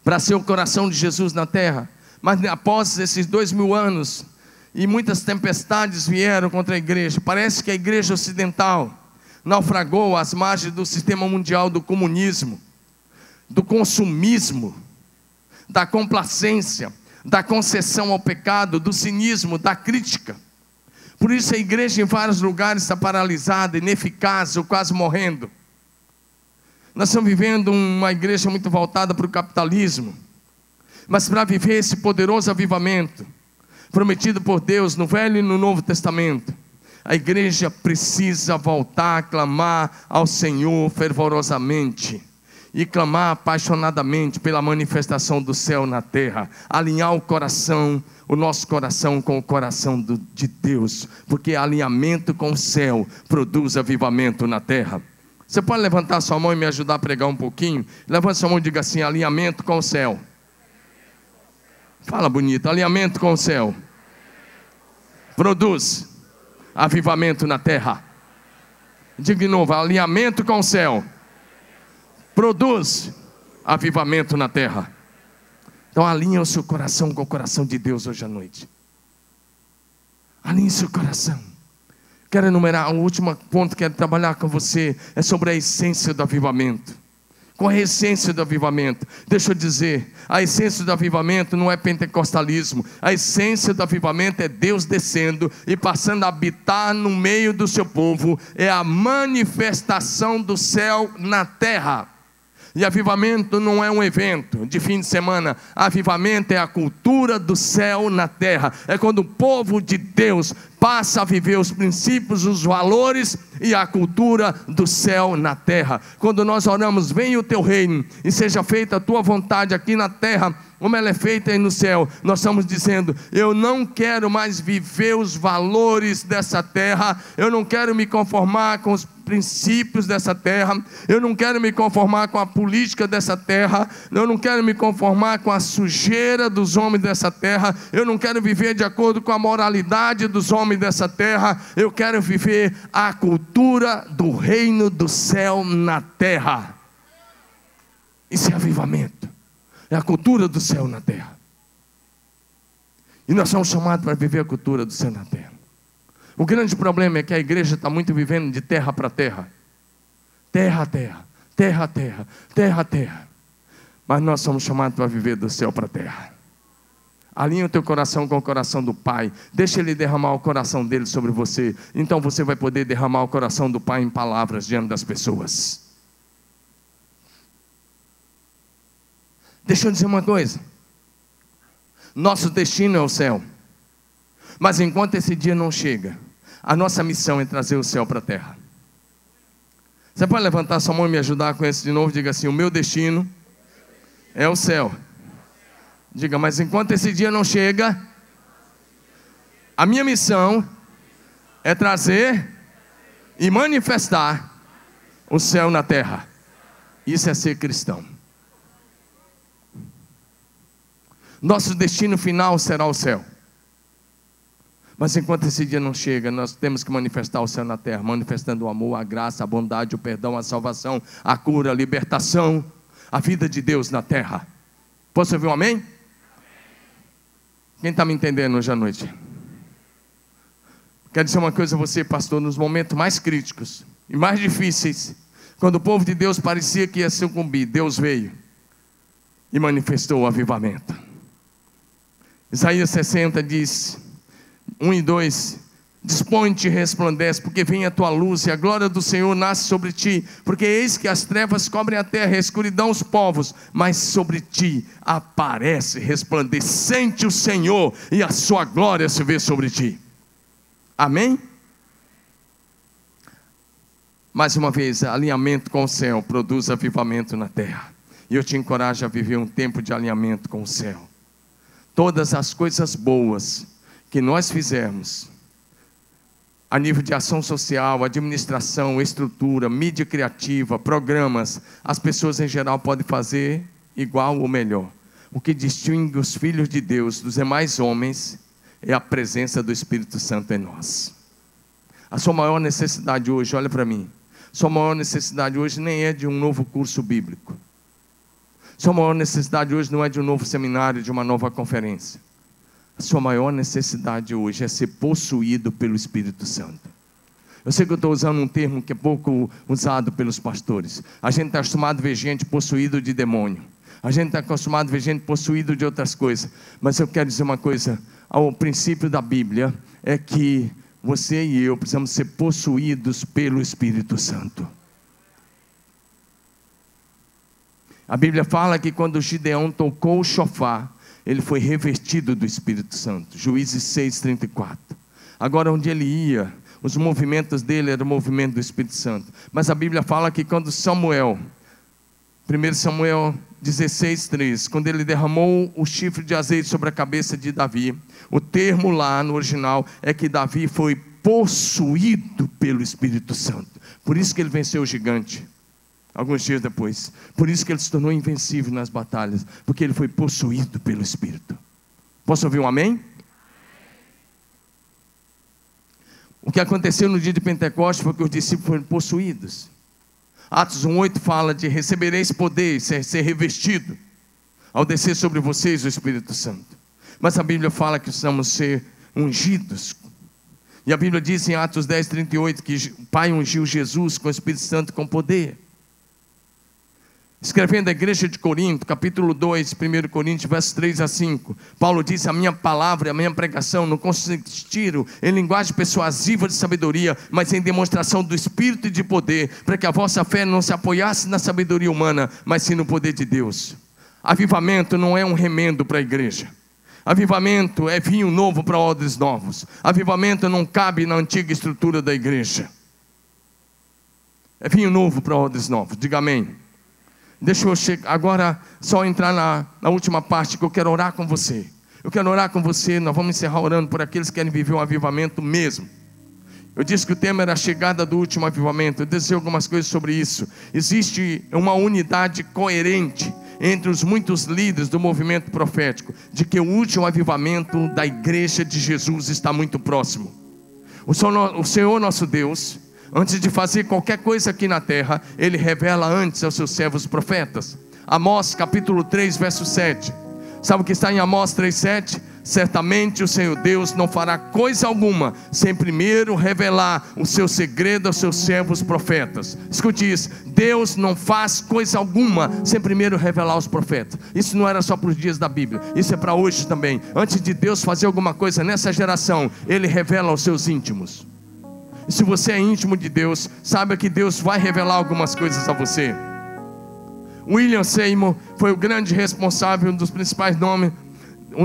para ser o coração de Jesus na terra. Mas após esses 2000 anos, e muitas tempestades vieram contra a igreja, parece que a igreja ocidental naufragou às margens do sistema mundial do comunismo, do consumismo, da complacência, da concessão ao pecado, do cinismo, da crítica. Por isso a igreja em vários lugares está paralisada, ineficaz ou quase morrendo. Nós estamos vivendo uma igreja muito voltada para o capitalismo, mas para viver esse poderoso avivamento prometido por Deus no Velho e no Novo Testamento, a igreja precisa voltar a clamar ao Senhor fervorosamente e clamar apaixonadamente pela manifestação do céu na terra, alinhar o nosso coração com o coração de Deus, porque alinhamento com o céu produz avivamento na terra. Você pode levantar sua mão e me ajudar a pregar um pouquinho? Levante sua mão e diga assim: alinhamento com o céu. Fala bonito. Alinhamento com o céu produz avivamento na terra. Diga de novo: alinhamento com o céu produz avivamento na terra. Então alinhe o seu coração com o coração de Deus hoje à noite. Alinhe o seu coração. Quero enumerar, o último ponto que quero trabalhar com você é sobre a essência do avivamento. Qual é a essência do avivamento? Deixa eu dizer, a essência do avivamento não é pentecostalismo. A essência do avivamento é Deus descendo e passando a habitar no meio do seu povo. É a manifestação do céu na terra. E avivamento não é um evento de fim de semana. Avivamento é a cultura do céu na terra. É quando o povo de Deus passa a viver os princípios, os valores e a cultura do céu na terra. Quando nós oramos: venha o teu reino e seja feita a tua vontade aqui na terra como ela é feita aí no céu, nós estamos dizendo: eu não quero mais viver os valores dessa terra, eu não quero me conformar com os princípios dessa terra, eu não quero me conformar com a política dessa terra, eu não quero me conformar com a sujeira dos homens dessa terra, eu não quero viver de acordo com a moralidade dos homens dessa terra, eu quero viver a cultura do reino do céu na terra. Isso é avivamento. É a cultura do céu na terra. E nós somos chamados para viver a cultura do céu na terra. O grande problema é que a igreja está muito vivendo de terra para terra. Terra a terra, terra a terra, terra a terra. Mas nós somos chamados para viver do céu para a terra. Alinha o teu coração com o coração do Pai. Deixa Ele derramar o coração dele sobre você. Então você vai poder derramar o coração do Pai em palavras diante das pessoas. Deixa eu dizer uma coisa: nosso destino é o céu, mas enquanto esse dia não chega, a nossa missão é trazer o céu para a terra. Você pode levantar sua mão e me ajudar com isso de novo? Diga assim: o meu destino é o céu. Diga: mas enquanto esse dia não chega, a minha missão é trazer e manifestar o céu na terra. Isso é ser cristão. Nosso destino final será o céu. Mas enquanto esse dia não chega, nós temos que manifestar o céu na terra, manifestando o amor, a graça, a bondade, o perdão, a salvação, a cura, a libertação, a vida de Deus na terra. Posso ouvir um amém? Quem está me entendendo hoje à noite? Quero dizer uma coisa a você, pastor: nos momentos mais críticos e mais difíceis, quando o povo de Deus parecia que ia sucumbir, Deus veio e manifestou o avivamento. Isaías 60 diz, 1 e 2: dispõe-te e resplandece, porque vem a tua luz e a glória do Senhor nasce sobre ti, porque eis que as trevas cobrem a terra e a escuridão os povos, mas sobre ti aparece resplandecente o Senhor e a sua glória se vê sobre ti. Amém? Mais uma vez, alinhamento com o céu produz avivamento na terra, e eu te encorajo a viver um tempo de alinhamento com o céu. todas as coisas boas que nós fizermos, a nível de ação social, administração, estrutura, mídia criativa, programas, as pessoas em geral podem fazer igual ou melhor. O que distingue os filhos de Deus dos demais homens é a presença do Espírito Santo em nós. A sua maior necessidade hoje, olha para mim, sua maior necessidade hoje nem é de um novo curso bíblico. Sua maior necessidade hoje não é de um novo seminário, de uma nova conferência. A sua maior necessidade hoje é ser possuído pelo Espírito Santo. Eu sei que eu estou usando um termo que é pouco usado pelos pastores. A gente está acostumado a ver gente possuído de demônio. A gente está acostumado a ver gente possuído de outras coisas. Mas eu quero dizer uma coisa. O princípio da Bíblia é que você e eu precisamos ser possuídos pelo Espírito Santo. A Bíblia fala que quando Gideão tocou o chofar, ele foi revestido do Espírito Santo. Juízes 6:34. Agora, onde ele ia, os movimentos dele eram o movimento do Espírito Santo. Mas a Bíblia fala que quando Samuel, 1 Samuel 16:3, quando ele derramou o chifre de azeite sobre a cabeça de Davi, o termo lá no original é que Davi foi possuído pelo Espírito Santo. Por isso que ele venceu o gigante. Alguns dias depois. Por isso que ele se tornou invencível nas batalhas. Porque ele foi possuído pelo Espírito. Posso ouvir um amém? O que aconteceu no dia de Pentecostes foi que os discípulos foram possuídos. Atos 1:8 fala de recebereis poder, ser revestido, ao descer sobre vocês o Espírito Santo. Mas a Bíblia fala que precisamos ser ungidos. E a Bíblia diz em Atos 10:38 que o Pai ungiu Jesus com o Espírito Santo com poder. Escrevendo a igreja de Corinto, capítulo 2, 1 Coríntios, versos 3 a 5, Paulo diz: a minha palavra, a minha pregação não consistiram em linguagem persuasiva de sabedoria, mas em demonstração do Espírito e de poder, para que a vossa fé não se apoiasse na sabedoria humana, mas sim no poder de Deus. Avivamento não é um remendo para a igreja. Avivamento é vinho novo para odres novos. Avivamento não cabe na antiga estrutura da igreja. É vinho novo para odres novos. Diga amém. Deixa eu agora só entrar na última parte, que eu quero orar com você. Eu quero orar com você. Nós vamos encerrar orando por aqueles que querem viver um avivamento mesmo. Eu disse que o tema era a chegada do último avivamento. Eu disse algumas coisas sobre isso. Existe uma unidade coerente entre os muitos líderes do movimento profético, de que o último avivamento da igreja de Jesus está muito próximo. O Senhor nosso Deus, antes de fazer qualquer coisa aqui na terra, Ele revela antes aos seus servos profetas. Amós capítulo 3 verso 7. Sabe o que está em Amós 3:7? Certamente o Senhor Deus não fará coisa alguma sem primeiro revelar o seu segredo aos seus servos profetas. Escute isso: Deus não faz coisa alguma sem primeiro revelar aos profetas. Isso não era só para os dias da Bíblia, isso é para hoje também. Antes de Deus fazer alguma coisa nessa geração, Ele revela aos seus íntimos. E se você é íntimo de Deus, saiba que Deus vai revelar algumas coisas a você. William Seymour foi o grande responsável, um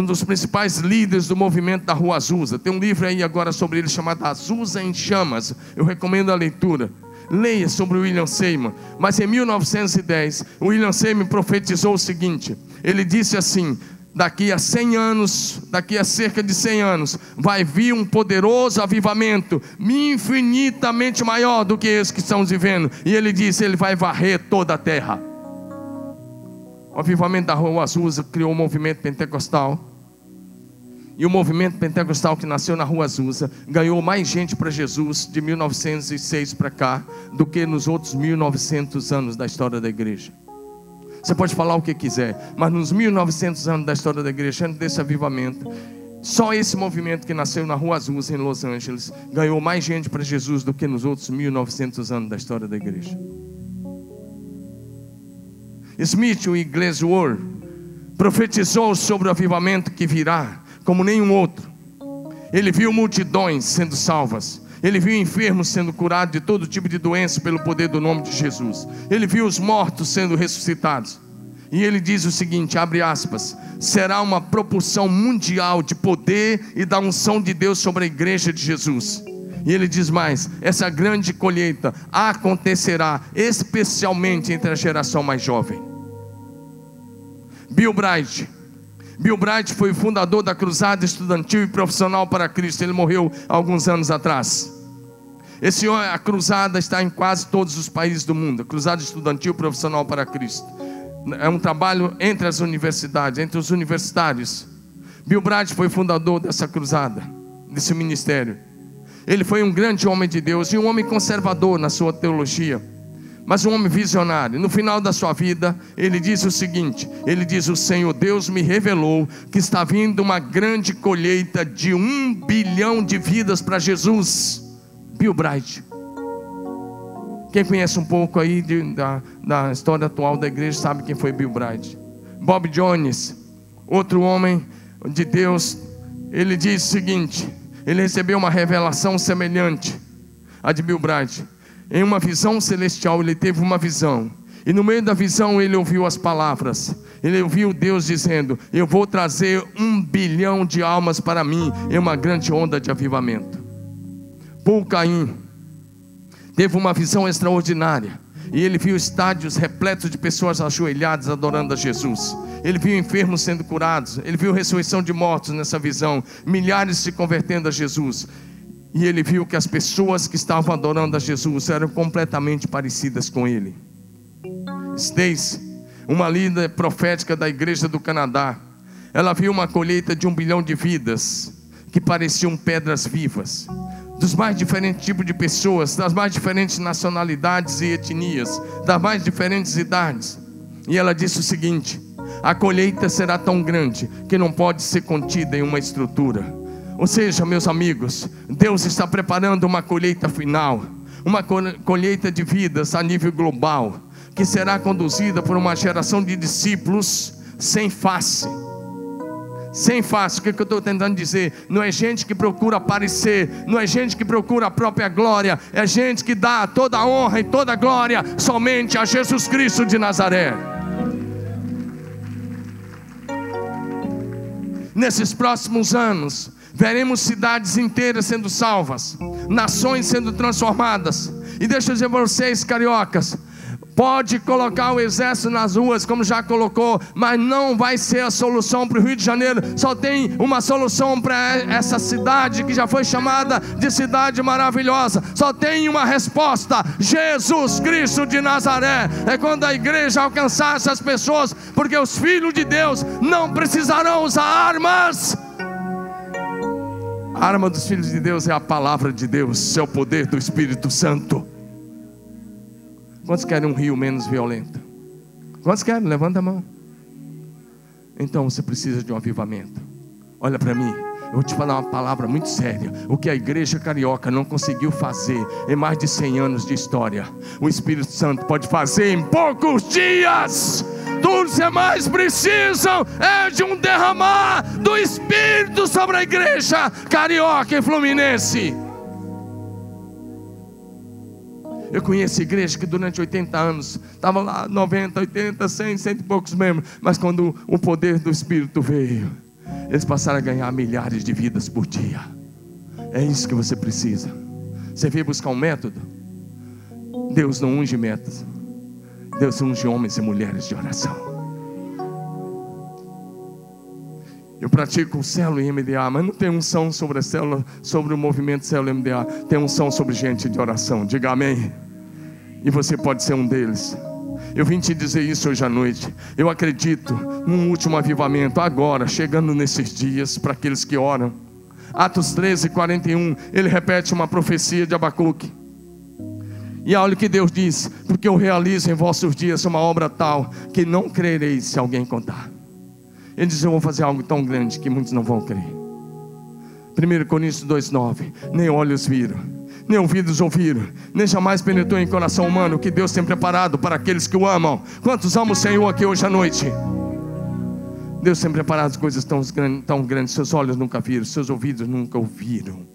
dos principais líderes do movimento da Rua Azusa. Tem um livro aí agora sobre ele chamado Azusa em Chamas. Eu recomendo a leitura. Leia sobre o William Seymour. Mas em 1910, o William Seymour profetizou o seguinte. Ele disse assim: daqui a 100 anos, daqui a cerca de 100 anos, vai vir um poderoso avivamento, infinitamente maior do que esse que estamos vivendo. E ele disse: ele vai varrer toda a terra. O avivamento da Rua Azusa criou o movimento pentecostal. E o movimento pentecostal que nasceu na Rua Azusa ganhou mais gente para Jesus de 1906 para cá do que nos outros 1900 anos da história da igreja. Você pode falar o que quiser, mas nos 1900 anos da história da igreja, antes desse avivamento, só esse movimento que nasceu na Rua Azusa em Los Angeles ganhou mais gente para Jesus do que nos outros 1900 anos da história da igreja. Smith Wigglesworth profetizou sobre o avivamento que virá como nenhum outro. Ele viu multidões sendo salvas. Ele viu enfermos sendo curados de todo tipo de doença pelo poder do nome de Jesus. Ele viu os mortos sendo ressuscitados. E ele diz o seguinte, abre aspas: será uma propulsão mundial de poder e da unção de Deus sobre a igreja de Jesus. E ele diz mais: essa grande colheita acontecerá especialmente entre a geração mais jovem. Bill Bright Bill Bright foi o fundador da Cruzada Estudantil e Profissional para Cristo. Ele morreu há alguns anos atrás. A cruzada está em quase todos os países do mundo. A Cruzada Estudantil e Profissional para Cristo é um trabalho entre as universidades, entre os universitários. Bill Bright foi fundador dessa cruzada, desse ministério. Ele foi um grande homem de Deus e um homem conservador na sua teologia, mas um homem visionário. No final da sua vida, ele diz o seguinte: ele diz: o Senhor Deus me revelou que está vindo uma grande colheita de 1 bilhão de vidas para Jesus. Bill Bright. Quem conhece um pouco aí da história atual da igreja sabe quem foi Bill Bright. Bob Jones, outro homem de Deus, ele diz o seguinte: ele recebeu uma revelação semelhante à de Bill Bright. Em uma visão celestial, ele teve uma visão, e no meio da visão ele ouviu as palavras. Ele ouviu Deus dizendo: eu vou trazer 1 bilhão de almas para mim, em uma grande onda de avivamento. Paul Caim teve uma visão extraordinária, e ele viu estádios repletos de pessoas ajoelhadas adorando a Jesus. Ele viu enfermos sendo curados, ele viu ressurreição de mortos nessa visão, milhares se convertendo a Jesus. E ele viu que as pessoas que estavam adorando a Jesus eram completamente parecidas com ele. Stacy, uma líder profética da igreja do Canadá, ela viu uma colheita de 1 bilhão de vidas que pareciam pedras vivas, dos mais diferentes tipos de pessoas, das mais diferentes nacionalidades e etnias, das mais diferentes idades. E ela disse o seguinte: a colheita será tão grande que não pode ser contida em uma estrutura. Ou seja, meus amigos, Deus está preparando uma colheita final, uma colheita de vidas a nível global, que será conduzida por uma geração de discípulos sem face. Sem face. O que eu estou tentando dizer? Não é gente que procura aparecer, não é gente que procura a própria glória, é gente que dá toda a honra e toda a glória somente a Jesus Cristo de Nazaré. Nesses próximos anos, veremos cidades inteiras sendo salvas, nações sendo transformadas. E deixa eu dizer para vocês, cariocas, pode colocar o exército nas ruas, como já colocou, mas não vai ser a solução para o Rio de Janeiro. Só tem uma solução para essa cidade que já foi chamada de cidade maravilhosa. Só tem uma resposta: Jesus Cristo de Nazaré. É quando a igreja alcançar essas pessoas, porque os filhos de Deus não precisarão usar armas. A arma dos filhos de Deus é a palavra de Deus, é o poder do Espírito Santo. Quantos querem um rio menos violento? Quantos querem? Levanta a mão. Então você precisa de um avivamento. Olha para mim, eu vou te falar uma palavra muito séria. O que a igreja carioca não conseguiu fazer em mais de 100 anos de história, o Espírito Santo pode fazer em poucos dias. Tudo que mais precisam é de um derramar do Espírito sobre a igreja carioca e fluminense. Eu conheço igreja que durante 80 anos estava lá 90, 80, 100, 100 e poucos membros, mas quando o poder do Espírito veio, eles passaram a ganhar milhares de vidas por dia. É isso que você precisa. Você veio buscar um método? Deus não unge métodos, Deus unge homens e mulheres de oração. Eu pratico célula e MDA, mas não tem unção sobre a célula, sobre o movimento célula e MDA. Tem unção sobre gente de oração. Diga amém. E você pode ser um deles. Eu vim te dizer isso hoje à noite. Eu acredito num último avivamento agora, chegando nesses dias, para aqueles que oram. Atos 13, 41, ele repete uma profecia de Abacuque. E olha o que Deus diz: porque eu realizo em vossos dias uma obra tal, que não crereis se alguém contar. Ele diz: eu vou fazer algo tão grande que muitos não vão crer. 1 Coríntios 2,9: nem olhos viram, nem ouvidos ouviram, nem jamais penetrou em coração humano o que Deus tem preparado para aqueles que o amam. Quantos amam o Senhor aqui hoje à noite? Deus tem preparado coisas tão grandes. Seus olhos nunca viram, seus ouvidos nunca ouviram,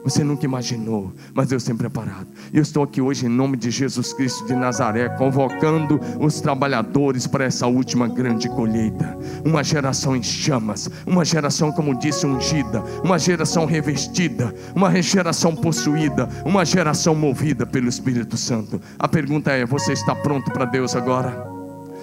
você nunca imaginou, mas Deus tem preparado. Eu estou aqui hoje em nome de Jesus Cristo de Nazaré, convocando os trabalhadores para essa última grande colheita. Uma geração em chamas, uma geração, como disse, ungida, uma geração revestida, uma geração possuída, uma geração movida pelo Espírito Santo. A pergunta é: você está pronto para Deus agora?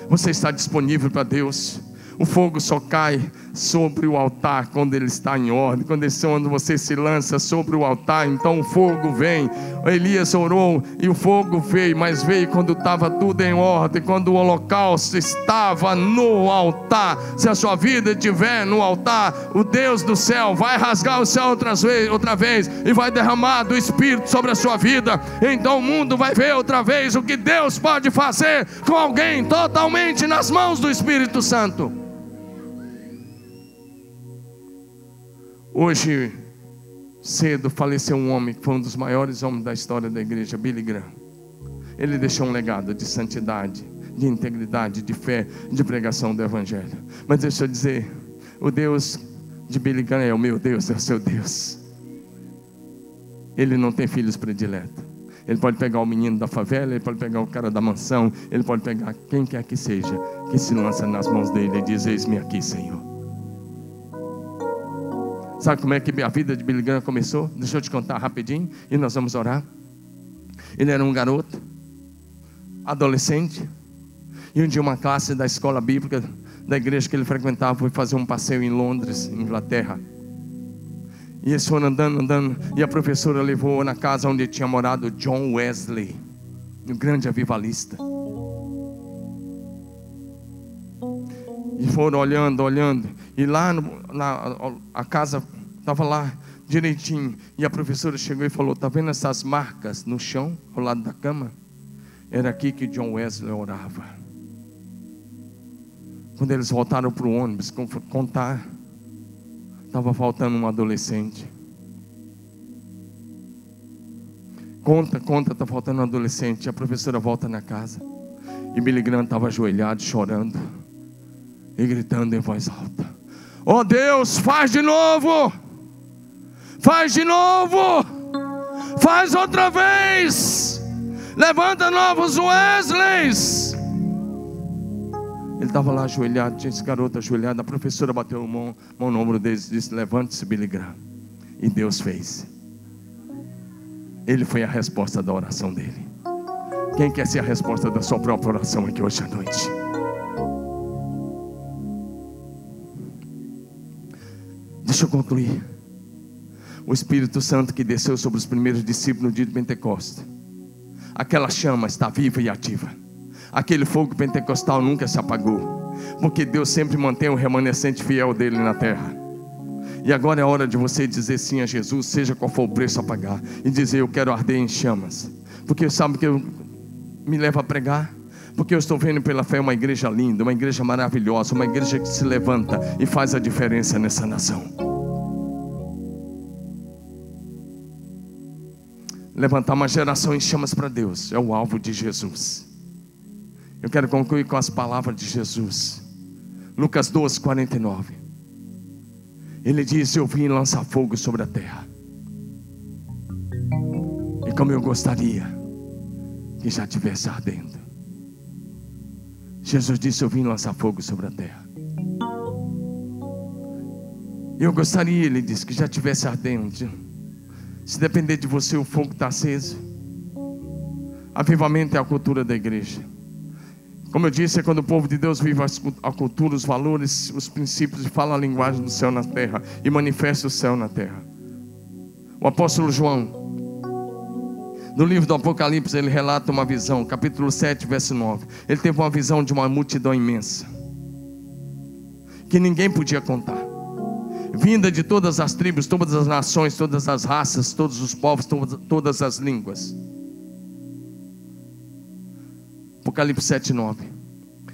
Você está disponível para Deus? O fogo só cai sobre o altar quando ele está em ordem, quando você se lança sobre o altar, então o fogo vem. Elias orou e o fogo veio, mas veio quando estava tudo em ordem, quando o holocausto estava no altar. Se a sua vida estiver no altar, o Deus do céu vai rasgar o céu outra vez e vai derramar do Espírito sobre a sua vida. Então o mundo vai ver outra vez o que Deus pode fazer com alguém totalmente nas mãos do Espírito Santo. Hoje cedo faleceu um homem que foi um dos maiores homens da história da igreja, Billy Graham. Ele deixou um legado de santidade, de integridade, de fé, de pregação do Evangelho. Mas deixa eu dizer, o Deus de Billy Graham é o meu Deus, é o seu Deus. Ele não tem filhos prediletos. Ele pode pegar o menino da favela, ele pode pegar o cara da mansão, ele pode pegar quem quer que seja, que se lança nas mãos dele e diz: eis-me aqui, Senhor. Sabe como é que a vida de Billy Graham começou? Deixa eu te contar rapidinho e nós vamos orar. Ele era um garoto, adolescente, e um dia uma classe da escola bíblica da igreja que ele frequentava foi fazer um passeio em Londres, Inglaterra. E eles foram andando, e a professora levou na casa onde tinha morado John Wesley, um grande avivalista. E foram olhando, e lá a casa estava lá direitinho, e a professora chegou e falou: está vendo essas marcas no chão, ao lado da cama? Era aqui que John Wesley orava. Quando eles voltaram para o ônibus contar, estava faltando um adolescente. Conta, está faltando um adolescente. E a professora volta na casa, e Billy Graham estava ajoelhado, chorando e gritando em voz alta: oh Deus, faz de novo! Faz de novo! Faz outra vez! Levanta novos Wesleys! Ele estava lá ajoelhado, tinha esse garoto ajoelhado. A professora bateu a mão no ombro dele e disse: levante-se, Billy Graham. E Deus fez. Ele foi a resposta da oração dele. Quem quer ser a resposta da sua própria oração aqui hoje à noite? Deixa eu concluir. O Espírito Santo que desceu sobre os primeiros discípulos no dia de Pentecostes, aquela chama está viva e ativa. Aquele fogo pentecostal nunca se apagou, porque Deus sempre mantém um remanescente fiel dele na terra. E agora é hora de você dizer sim a Jesus, seja qual for o preço a pagar, e dizer: eu quero arder em chamas. Porque sabe que me leva a pregar? Porque eu estou vendo pela fé uma igreja linda, uma igreja maravilhosa, uma igreja que se levanta e faz a diferença nessa nação. Levantar uma geração em chamas para Deus é o alvo de Jesus. Eu quero concluir com as palavras de Jesus. Lucas 12, 49. Ele diz: eu vim lançar fogo sobre a terra. E como eu gostaria que já estivesse ardendo. Jesus disse: eu vim lançar fogo sobre a terra. Eu gostaria, ele disse, que já estivesse ardendo. Se depender de você, o fogo está aceso. Avivamento é a cultura da igreja. Como eu disse, é quando o povo de Deus vive a cultura, os valores, os princípios, e fala a linguagem do céu na terra, e manifesta o céu na terra. O apóstolo João, no livro do Apocalipse, ele relata uma visão, capítulo 7, verso 9. Ele teve uma visão de uma multidão imensa, que ninguém podia contar, vinda de todas as tribos, todas as nações, todas as raças, todos os povos, todas as línguas. Apocalipse 7, 9.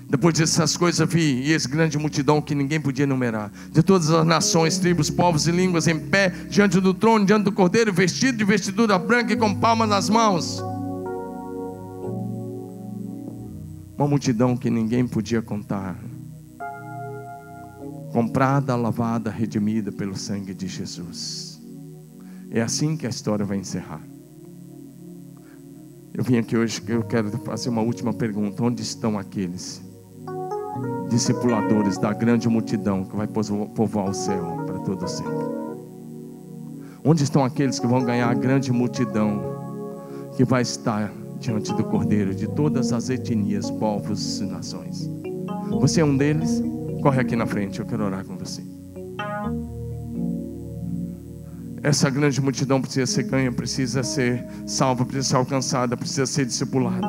Depois dessas coisas vi, e essa grande multidão que ninguém podia enumerar, de todas as nações, tribos, povos e línguas, em pé diante do trono, diante do Cordeiro, vestido de vestidura branca e com palmas nas mãos. Uma multidão que ninguém podia contar, comprada, lavada, redimida pelo sangue de Jesus. É assim que a história vai encerrar. Eu vim aqui hoje que eu quero fazer uma última pergunta: onde estão aqueles discipuladores da grande multidão que vai povoar o céu para todo sempre? Onde estão aqueles que vão ganhar a grande multidão que vai estar diante do Cordeiro, de todas as etnias, povos e nações? Você é um deles? Corre aqui na frente, eu quero orar com você. Essa grande multidão precisa ser ganha, precisa ser salva, precisa ser alcançada, precisa ser discipulada.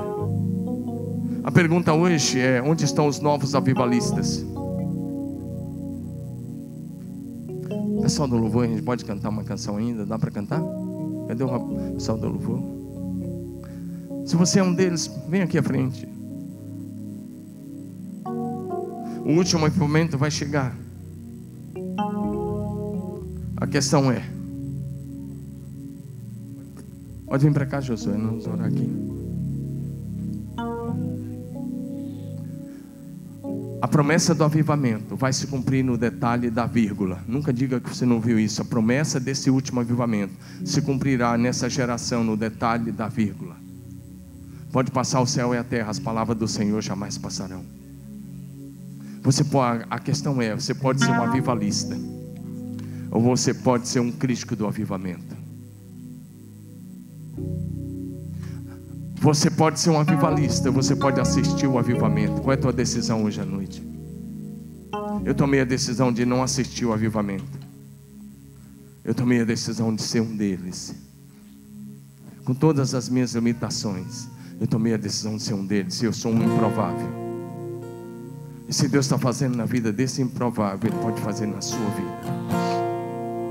A pergunta hoje é: onde estão os novos avivalistas? Pessoal do louvor, a gente pode cantar uma canção ainda? Dá para cantar? Cadê o pessoal do louvor? Se você é um deles, vem aqui à frente. O último avivamento vai chegar. A questão é: pode vir para cá, Josué, vamos orar aqui. A promessa do avivamento vai se cumprir no detalhe da vírgula. Nunca diga que você não viu isso. A promessa desse último avivamento se cumprirá nessa geração no detalhe da vírgula. Pode passar o céu e a terra, as palavras do Senhor jamais passarão. A questão é: você pode ser um avivalista, ou você pode ser um crítico do avivamento. Você pode ser um avivalista, você pode assistir o avivamento. Qual é a tua decisão hoje à noite? Eu tomei a decisão de não assistir o avivamento. Eu tomei a decisão de ser um deles. Com todas as minhas limitações, eu tomei a decisão de ser um deles. E eu sou um improvável. E se Deus está fazendo na vida desse improvável, Ele pode fazer na sua vida.